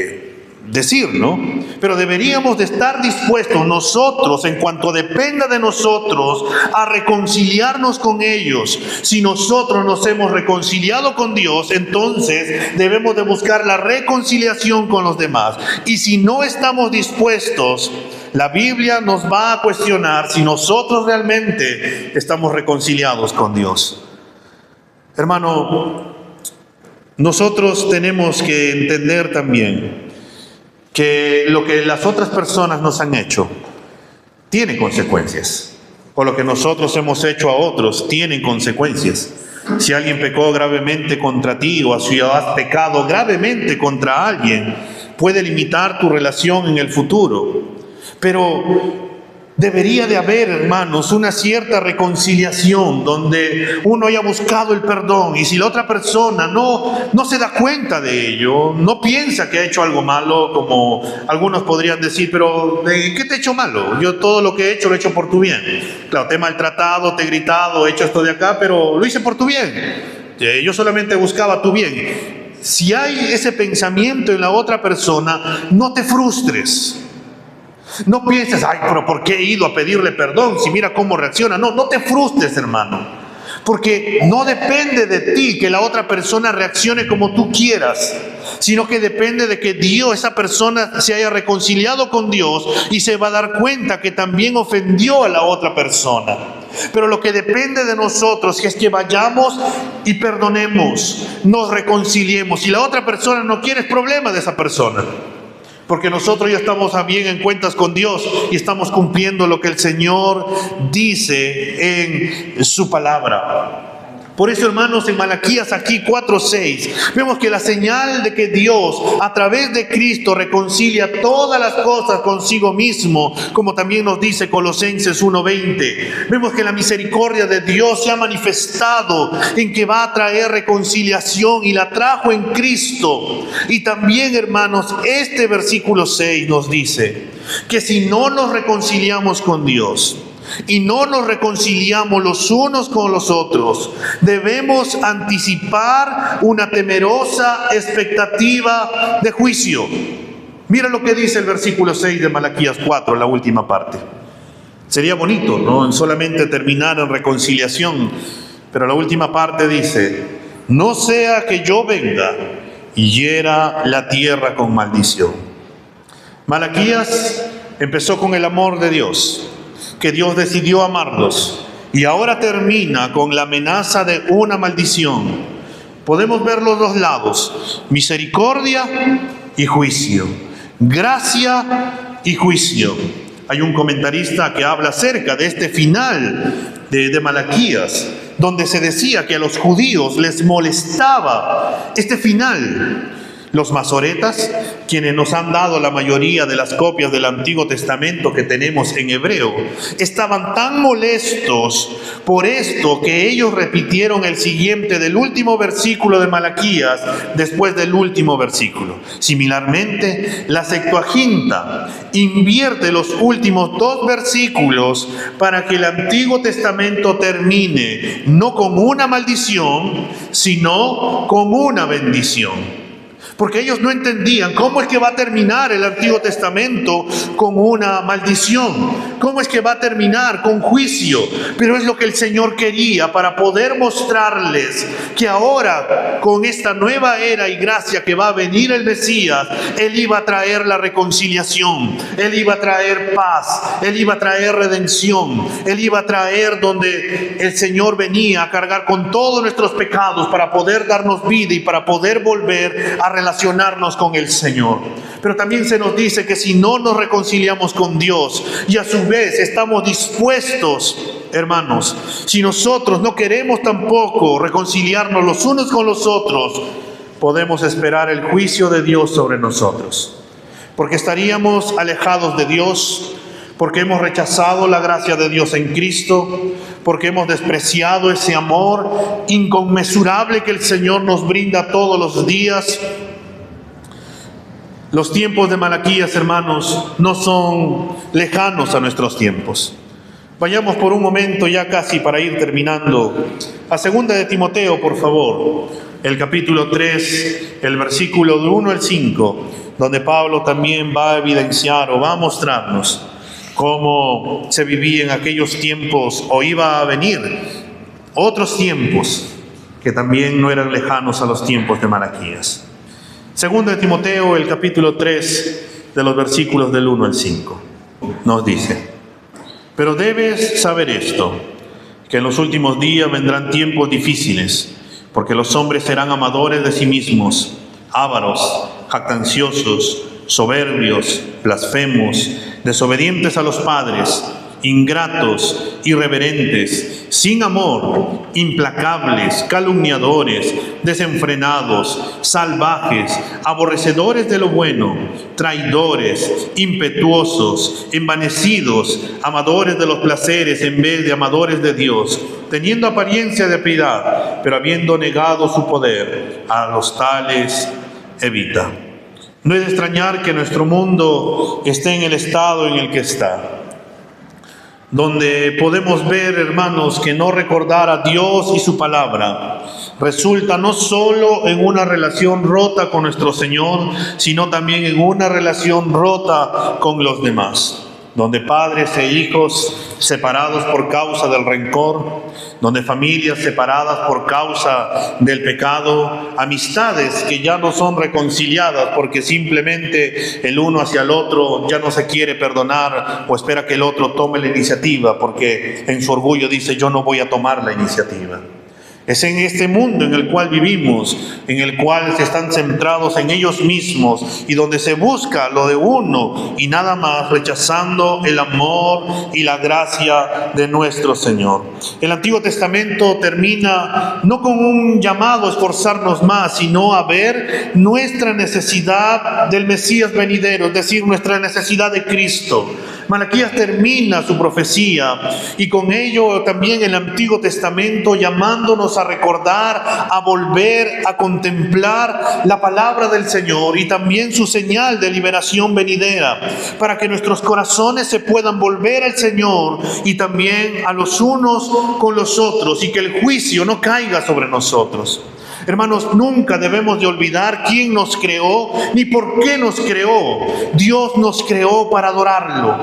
A: decir, ¿no? Pero deberíamos de estar dispuestos nosotros, en cuanto dependa de nosotros, a reconciliarnos con ellos. Si nosotros nos hemos reconciliado con Dios, entonces debemos de buscar la reconciliación con los demás. Y si no estamos dispuestos, la Biblia nos va a cuestionar si nosotros realmente estamos reconciliados con Dios. Hermano, nosotros tenemos que entender también que lo que las otras personas nos han hecho tiene consecuencias, o lo que nosotros hemos hecho a otros tiene consecuencias. Si alguien pecó gravemente contra ti, o si has pecado gravemente contra alguien, puede limitar tu relación en el futuro. Pero Debería de haber, hermanos, una cierta reconciliación donde uno haya buscado el perdón, y si la otra persona no se da cuenta de ello, no piensa que ha hecho algo malo, como algunos podrían decir, pero ¿qué te he hecho malo? Yo todo lo que he hecho lo he hecho por tu bien. Claro, te he maltratado, te he gritado, he hecho esto de acá, pero lo hice por tu bien. Yo solamente buscaba tu bien. Si hay ese pensamiento en la otra persona, no te frustres. No pienses, ay, pero ¿por qué he ido a pedirle perdón si mira cómo reacciona? No te frustres, hermano. Porque no depende de ti que la otra persona reaccione como tú quieras, sino que depende de que esa persona se haya reconciliado con Dios y se va a dar cuenta que también ofendió a la otra persona. Pero lo que depende de nosotros es que vayamos y perdonemos, nos reconciliemos. Si la otra persona no quiere, es problema de esa persona. Porque nosotros ya estamos bien en cuentas con Dios y estamos cumpliendo lo que el Señor dice en su palabra. Por eso, hermanos, en Malaquías aquí 4:6, vemos que la señal de que Dios a través de Cristo reconcilia todas las cosas consigo mismo, como también nos dice Colosenses 1:20. Vemos que la misericordia de Dios se ha manifestado en que va a traer reconciliación y la trajo en Cristo. Y también, hermanos, este versículo 6 nos dice que si no nos reconciliamos con Dios y no nos reconciliamos los unos con los otros, debemos anticipar una temerosa expectativa de juicio. Mira lo que dice el versículo 6 de Malaquías 4, la última parte. Sería bonito, ¿no?, solamente terminar en reconciliación, pero la última parte dice: no sea que yo venga y hiera la tierra con maldición. Malaquías empezó con el amor de Dios, que Dios decidió amarlos, y ahora termina con la amenaza de una maldición. Podemos ver los dos lados: misericordia y juicio, gracia y juicio. Hay un comentarista que habla acerca de este final de Malaquías, donde se decía que a los judíos les molestaba este final. Los masoretas, quienes nos han dado la mayoría de las copias del Antiguo Testamento que tenemos en hebreo, estaban tan molestos por esto que ellos repitieron el siguiente del último versículo de Malaquías después del último versículo. Similarmente, la Septuaginta invierte los últimos dos versículos para que el Antiguo Testamento termine no con una maldición, sino con una bendición. Porque ellos no entendían cómo es que va a terminar el Antiguo Testamento con una maldición, cómo es que va a terminar con juicio. Pero es lo que el Señor quería para poder mostrarles que ahora, con esta nueva era y gracia que va a venir el Mesías, Él iba a traer la reconciliación, Él iba a traer paz, Él iba a traer redención, Él iba a traer donde el Señor venía a cargar con todos nuestros pecados para poder darnos vida y para poder volver a relacionarnos con el Señor. Pero también se nos dice que si no nos reconciliamos con Dios y a su vez estamos dispuestos, hermanos, si nosotros no queremos tampoco reconciliarnos los unos con los otros, podemos esperar el juicio de Dios sobre nosotros, porque estaríamos alejados de Dios, porque hemos rechazado la gracia de Dios en Cristo, porque hemos despreciado ese amor inconmensurable que el Señor nos brinda todos los días. Los tiempos de Malaquías, hermanos, no son lejanos a nuestros tiempos. Vayamos por un momento, ya casi para ir terminando, a 2 de Timoteo, por favor, el capítulo 3, el versículo de 1 al 5, donde Pablo también va a evidenciar o va a mostrarnos cómo se vivía en aquellos tiempos, o iba a venir otros tiempos que también no eran lejanos a los tiempos de Malaquías. 2 de Timoteo, el capítulo 3, de los versículos del 1 al 5, nos dice: pero debes saber esto, que en los últimos días vendrán tiempos difíciles, porque los hombres serán amadores de sí mismos, ávaros, jactanciosos, soberbios, blasfemos, desobedientes a los padres, ingratos, irreverentes, sin amor, implacables, calumniadores, desenfrenados, salvajes, aborrecedores de lo bueno, traidores, impetuosos, envanecidos, amadores de los placeres en vez de amadores de Dios, teniendo apariencia de piedad, pero habiendo negado su poder, a los tales evita. No es de extrañar que nuestro mundo esté en el estado en el que está, donde podemos ver, hermanos, que no recordar a Dios y su palabra resulta no solo en una relación rota con nuestro Señor, sino también en una relación rota con los demás, donde padres e hijos separados por causa del rencor, donde familias separadas por causa del pecado, amistades que ya no son reconciliadas porque simplemente el uno hacia el otro ya no se quiere perdonar o espera que el otro tome la iniciativa porque en su orgullo dice: yo no voy a tomar la iniciativa. Es en este mundo en el cual vivimos, en el cual se están centrados en ellos mismos y donde se busca lo de uno y nada más, rechazando el amor y la gracia de nuestro Señor. El Antiguo Testamento termina no con un llamado a esforzarnos más, sino a ver nuestra necesidad del Mesías venidero, es decir, nuestra necesidad de Cristo. Malaquías termina su profecía y con ello también el Antiguo Testamento llamándonos a recordar, a volver a contemplar la palabra del Señor y también su señal de liberación venidera, para que nuestros corazones se puedan volver al Señor y también a los unos con los otros, y que el juicio no caiga sobre nosotros. Hermanos, nunca debemos de olvidar quién nos creó ni por qué nos creó. Dios nos creó para adorarlo,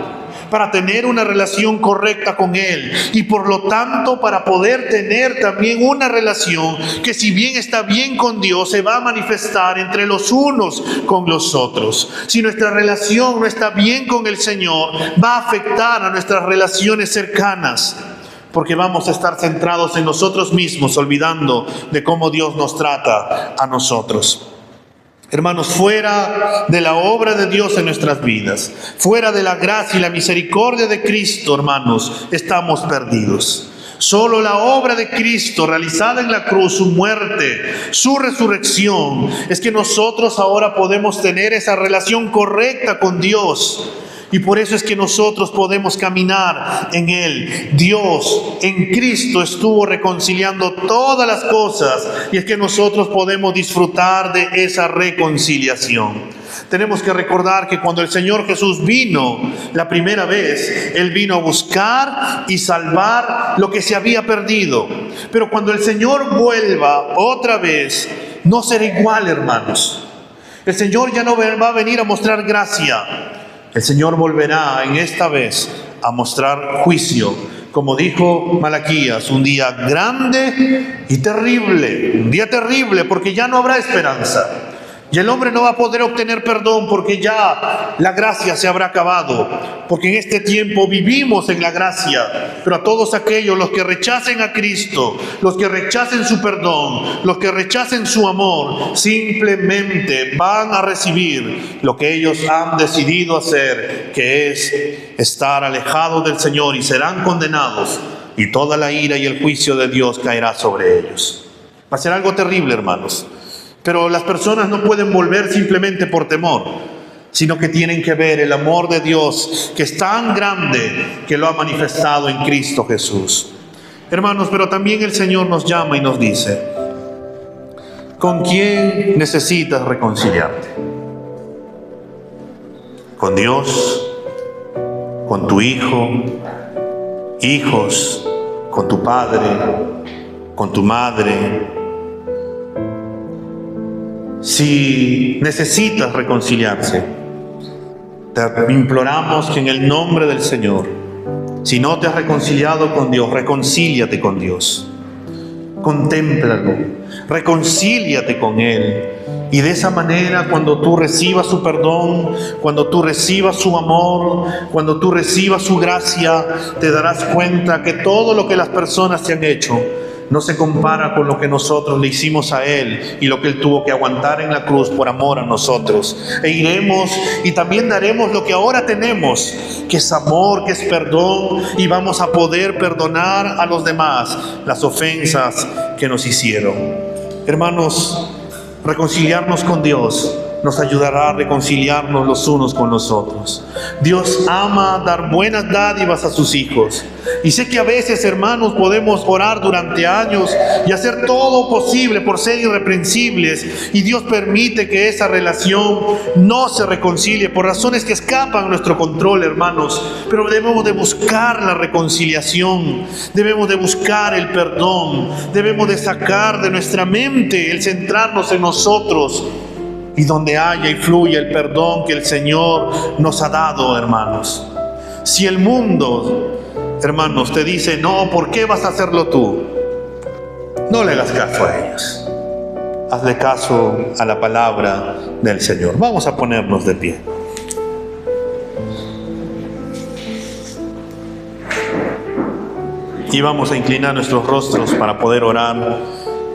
A: para tener una relación correcta con Él y por lo tanto para poder tener también una relación que, si bien está bien con Dios, se va a manifestar entre los unos con los otros. Si nuestra relación no está bien con el Señor, va a afectar a nuestras relaciones cercanas, porque vamos a estar centrados en nosotros mismos, olvidando de cómo Dios nos trata a nosotros. Hermanos, fuera de la obra de Dios en nuestras vidas, fuera de la gracia y la misericordia de Cristo, hermanos, estamos perdidos. Solo la obra de Cristo realizada en la cruz, su muerte, su resurrección, es que nosotros ahora podemos tener esa relación correcta con Dios. Y por eso es que nosotros podemos caminar en Él. Dios en Cristo estuvo reconciliando todas las cosas, y es que nosotros podemos disfrutar de esa reconciliación. Tenemos que recordar que cuando el Señor Jesús vino la primera vez, Él vino a buscar y salvar lo que se había perdido. Pero cuando el Señor vuelva otra vez, no será igual, hermanos. El Señor ya no va a venir a mostrar gracia. El Señor volverá en esta vez a mostrar juicio, como dijo Malaquías, un día grande y terrible, un día terrible porque ya no habrá esperanza. Y el hombre no va a poder obtener perdón porque ya la gracia se habrá acabado. Porque en este tiempo vivimos en la gracia. Pero a todos aquellos, los que rechacen a Cristo, los que rechacen su perdón, los que rechacen su amor, simplemente van a recibir lo que ellos han decidido hacer, que es estar alejados del Señor, y serán condenados. Y toda la ira y el juicio de Dios caerá sobre ellos. Va a ser algo terrible, hermanos. Pero las personas no pueden volver simplemente por temor, sino que tienen que ver el amor de Dios, que es tan grande, que lo ha manifestado en Cristo Jesús. Hermanos, pero también el Señor nos llama y nos dice: ¿con quién necesitas reconciliarte? ¿Con Dios? ¿Con tu hijo? ¿Hijos? ¿Con tu padre? ¿Con tu madre? Si necesitas reconciliarse, te imploramos que en el nombre del Señor, si no te has reconciliado con Dios, reconcíliate con Dios. Contémplalo, reconcíliate con Él. Y de esa manera, cuando tú recibas su perdón, cuando tú recibas su amor, cuando tú recibas su gracia, te darás cuenta que todo lo que las personas te han hecho no se compara con lo que nosotros le hicimos a Él y lo que Él tuvo que aguantar en la cruz por amor a nosotros. E iremos y también daremos lo que ahora tenemos, que es amor, que es perdón, y vamos a poder perdonar a los demás las ofensas que nos hicieron. Hermanos, reconciliarnos con Dios nos ayudará a reconciliarnos los unos con los otros. Dios ama dar buenas dádivas a sus hijos. Y sé que a veces, hermanos, podemos orar durante años y hacer todo posible por ser irreprensibles, y Dios permite que esa relación no se reconcilie por razones que escapan a nuestro control, hermanos. Pero debemos de buscar la reconciliación, debemos de buscar el perdón, debemos de sacar de nuestra mente el centrarnos en nosotros, y donde haya y fluya el perdón que el Señor nos ha dado, hermanos. Si el mundo, hermanos, te dice, no, ¿por qué vas a hacerlo tú? No le hagas caso a ellos. Hazle caso a la palabra del Señor. Vamos a ponernos de pie. Y vamos a inclinar nuestros rostros para poder orar.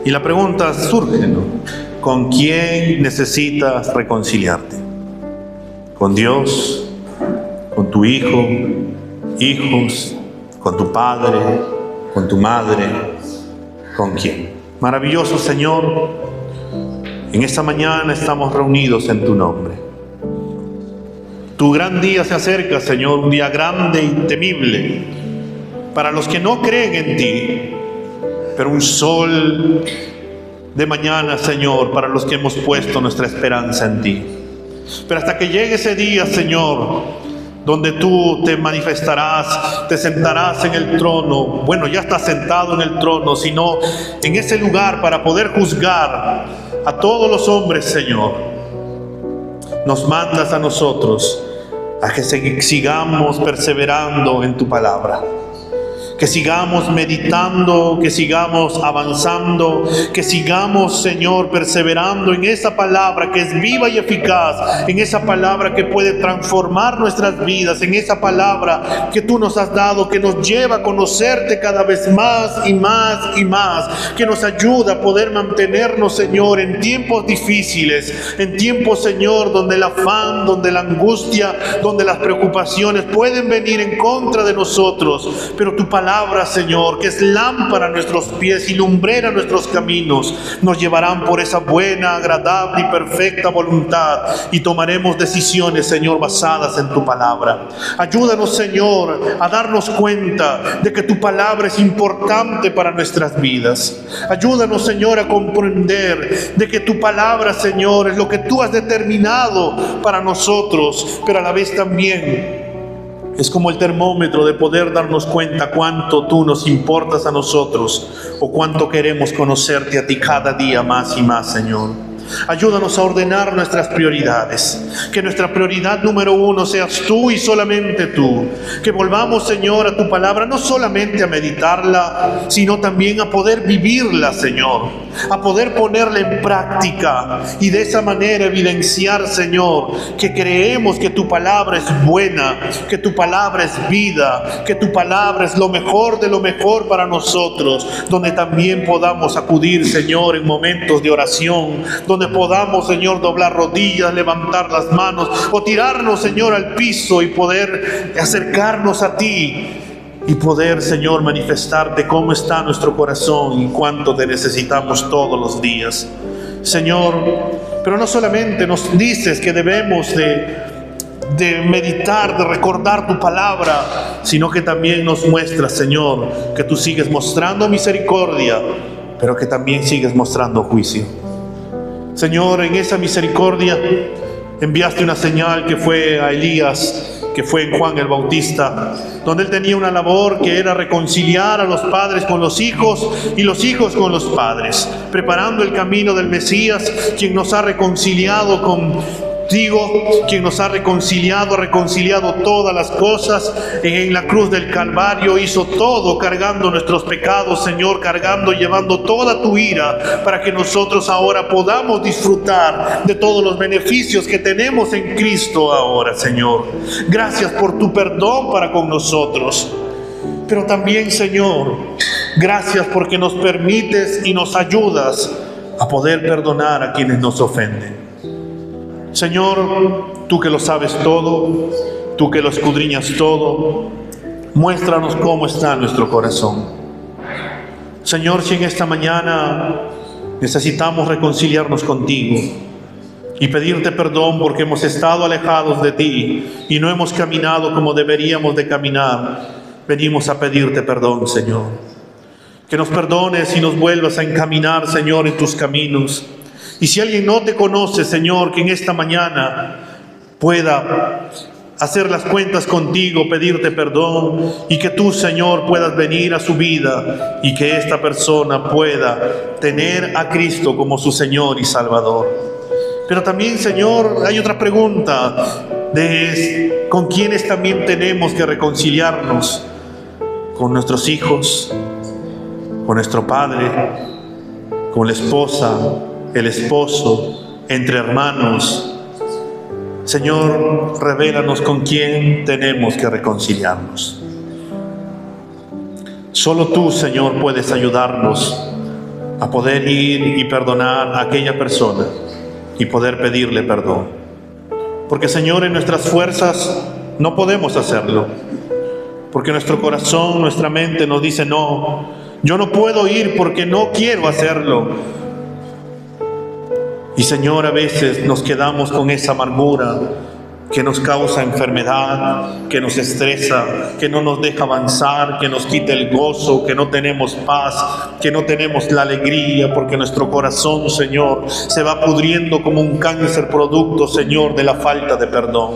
A: Y la pregunta surge, ¿no? ¿Con quién necesitas reconciliarte? ¿Con Dios? ¿Con tu hijo? ¿Hijos? ¿Con tu padre? ¿Con tu madre? ¿Con quién? Maravilloso Señor, en esta mañana estamos reunidos en tu nombre. Tu gran día se acerca, Señor, un día grande y temible para los que no creen en ti, pero un sol de mañana, Señor, para los que hemos puesto nuestra esperanza en ti. Pero hasta que llegue ese día, Señor, donde tú te manifestarás, te sentarás en el trono. Bueno, ya estás sentado en el trono, sino en ese lugar para poder juzgar a todos los hombres, Señor. Nos mandas a nosotros a que sigamos perseverando en tu palabra, que sigamos meditando, que sigamos avanzando, que sigamos, Señor, perseverando en esa palabra que es viva y eficaz, en esa palabra que puede transformar nuestras vidas, en esa palabra que tú nos has dado, que nos lleva a conocerte cada vez más y más y más, que nos ayuda a poder mantenernos, Señor, en tiempos difíciles, en tiempos, Señor, donde el afán, donde la angustia, donde las preocupaciones pueden venir en contra de nosotros, pero tu palabra, Señor, que es lámpara a nuestros pies y lumbrera a nuestros caminos, nos llevarán por esa buena, agradable y perfecta voluntad, y tomaremos decisiones, Señor, basadas en tu palabra. Ayúdanos, Señor, a darnos cuenta de que tu palabra es importante para nuestras vidas. Ayúdanos, Señor, a comprender de que tu palabra, Señor, es lo que tú has determinado para nosotros, pero a la vez también es como el termómetro de poder darnos cuenta cuánto tú nos importas a nosotros, o cuánto queremos conocerte a ti cada día más y más, Señor. Ayúdanos a ordenar nuestras prioridades, que nuestra prioridad número uno seas tú y solamente tú, que volvamos, Señor, a tu palabra, no solamente a meditarla, sino también a poder vivirla, Señor, a poder ponerla en práctica, y de esa manera evidenciar, Señor, que creemos que tu palabra es buena, que tu palabra es vida, que tu palabra es lo mejor de lo mejor para nosotros, donde también podamos acudir, Señor, en momentos de oración, donde podamos, Señor, doblar rodillas, levantar las manos, o tirarnos, Señor, al piso y poder acercarnos a ti y poder, Señor, manifestarte cómo está nuestro corazón y cuánto te necesitamos todos los días, Señor. Pero no solamente nos dices que debemos de meditar, de recordar tu palabra, sino que también nos muestras, Señor, que tú sigues mostrando misericordia, pero que también sigues mostrando juicio. Señor, en esa misericordia enviaste una señal que fue a Elías, que fue en Juan el Bautista, donde él tenía una labor que era reconciliar a los padres con los hijos y los hijos con los padres, preparando el camino del Mesías, quien nos ha reconciliado contigo, quien nos ha reconciliado todas las cosas. En la cruz del Calvario hizo todo, cargando nuestros pecados, Señor, cargando y llevando toda tu ira, para que nosotros ahora podamos disfrutar de todos los beneficios que tenemos en Cristo ahora, Señor. Gracias por tu perdón para con nosotros. Pero también, Señor, Gracias porque nos permites y nos ayudas a poder perdonar a quienes nos ofenden. Señor, tú que lo sabes todo, tú que lo escudriñas todo, muéstranos cómo está nuestro corazón. Señor, si en esta mañana necesitamos reconciliarnos contigo y pedirte perdón porque hemos estado alejados de ti y no hemos caminado como deberíamos de caminar, venimos a pedirte perdón, Señor. Que nos perdones y nos vuelvas a encaminar, Señor, en tus caminos. Y si alguien no te conoce, Señor, que en esta mañana pueda hacer las cuentas contigo, pedirte perdón, y que tú, Señor, puedas venir a su vida y que esta persona pueda tener a Cristo como su Señor y Salvador. Pero también, Señor, hay otra pregunta de con quiénes también tenemos que reconciliarnos: con nuestros hijos, con nuestro padre, con la esposa, el esposo, entre hermanos. Señor, revélanos con quién tenemos que reconciliarnos. Solo tú, Señor, puedes ayudarnos a poder ir y perdonar a aquella persona y poder pedirle perdón. Porque, Señor, en nuestras fuerzas no podemos hacerlo. Porque nuestro corazón, nuestra mente nos dice: no, yo no puedo ir porque no quiero hacerlo. Y, Señor, a veces nos quedamos con esa amargura que nos causa enfermedad, que nos estresa, que no nos deja avanzar, que nos quita el gozo, que no tenemos paz, que no tenemos la alegría, porque nuestro corazón, Señor, se va pudriendo como un cáncer producto, Señor, de la falta de perdón.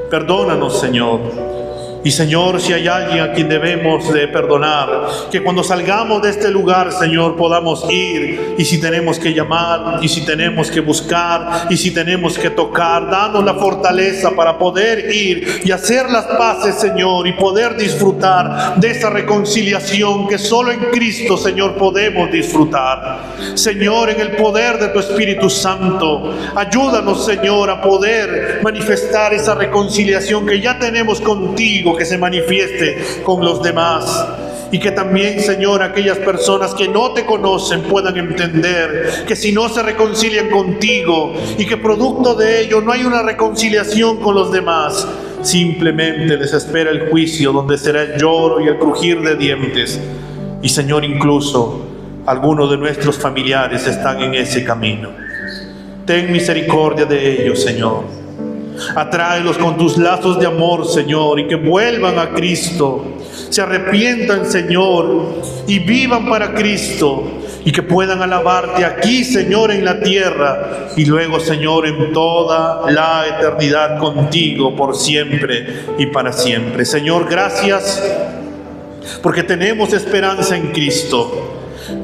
A: Perdónanos, Señor. Y, Señor, si hay alguien a quien debemos de perdonar, que cuando salgamos de este lugar, Señor, podamos ir, y si tenemos que llamar, y si tenemos que buscar, y si tenemos que tocar, danos la fortaleza para poder ir y hacer las paces, Señor, y poder disfrutar de esa reconciliación que solo en Cristo, Señor, podemos disfrutar. Señor, en el poder de tu Espíritu Santo, ayúdanos, Señor, a poder manifestar esa reconciliación que ya tenemos contigo, que se manifieste con los demás. Y que también, Señor, aquellas personas que no te conocen puedan entender que si no se reconcilian contigo y que producto de ello no hay una reconciliación con los demás, simplemente les espera el juicio, donde será el lloro y el crujir de dientes. Y, Señor, incluso algunos de nuestros familiares están en ese camino. Ten misericordia de ellos, Señor. Atráelos con tus lazos de amor, Señor, y que vuelvan a Cristo, se arrepientan, Señor, y vivan para Cristo, y que puedan alabarte aquí, Señor, en la tierra, y luego, Señor, en toda la eternidad contigo, por siempre y para siempre. Señor, gracias, porque tenemos esperanza en Cristo.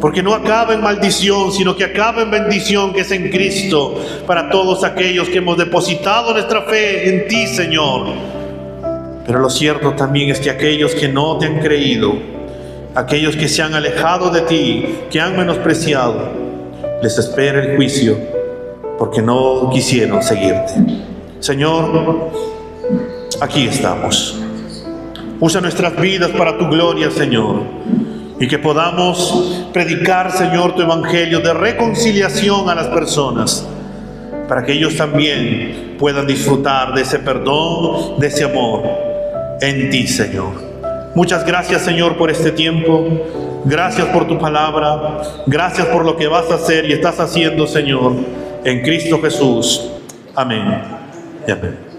A: Porque no acaba en maldición, sino que acaba en bendición, que es en Cristo, para todos aquellos que hemos depositado nuestra fe en ti, Señor. Pero lo cierto también es que aquellos que no te han creído, aquellos que se han alejado de ti, que han menospreciado, les espera el juicio, porque no quisieron seguirte. Señor, aquí estamos. Usa nuestras vidas para tu gloria, Señor. Y que podamos predicar, Señor, tu evangelio de reconciliación a las personas, para que ellos también puedan disfrutar de ese perdón, de ese amor en ti, Señor. Muchas gracias, Señor, por este tiempo. Gracias por tu palabra. Gracias por lo que vas a hacer y estás haciendo, Señor, en Cristo Jesús. Amén y amén.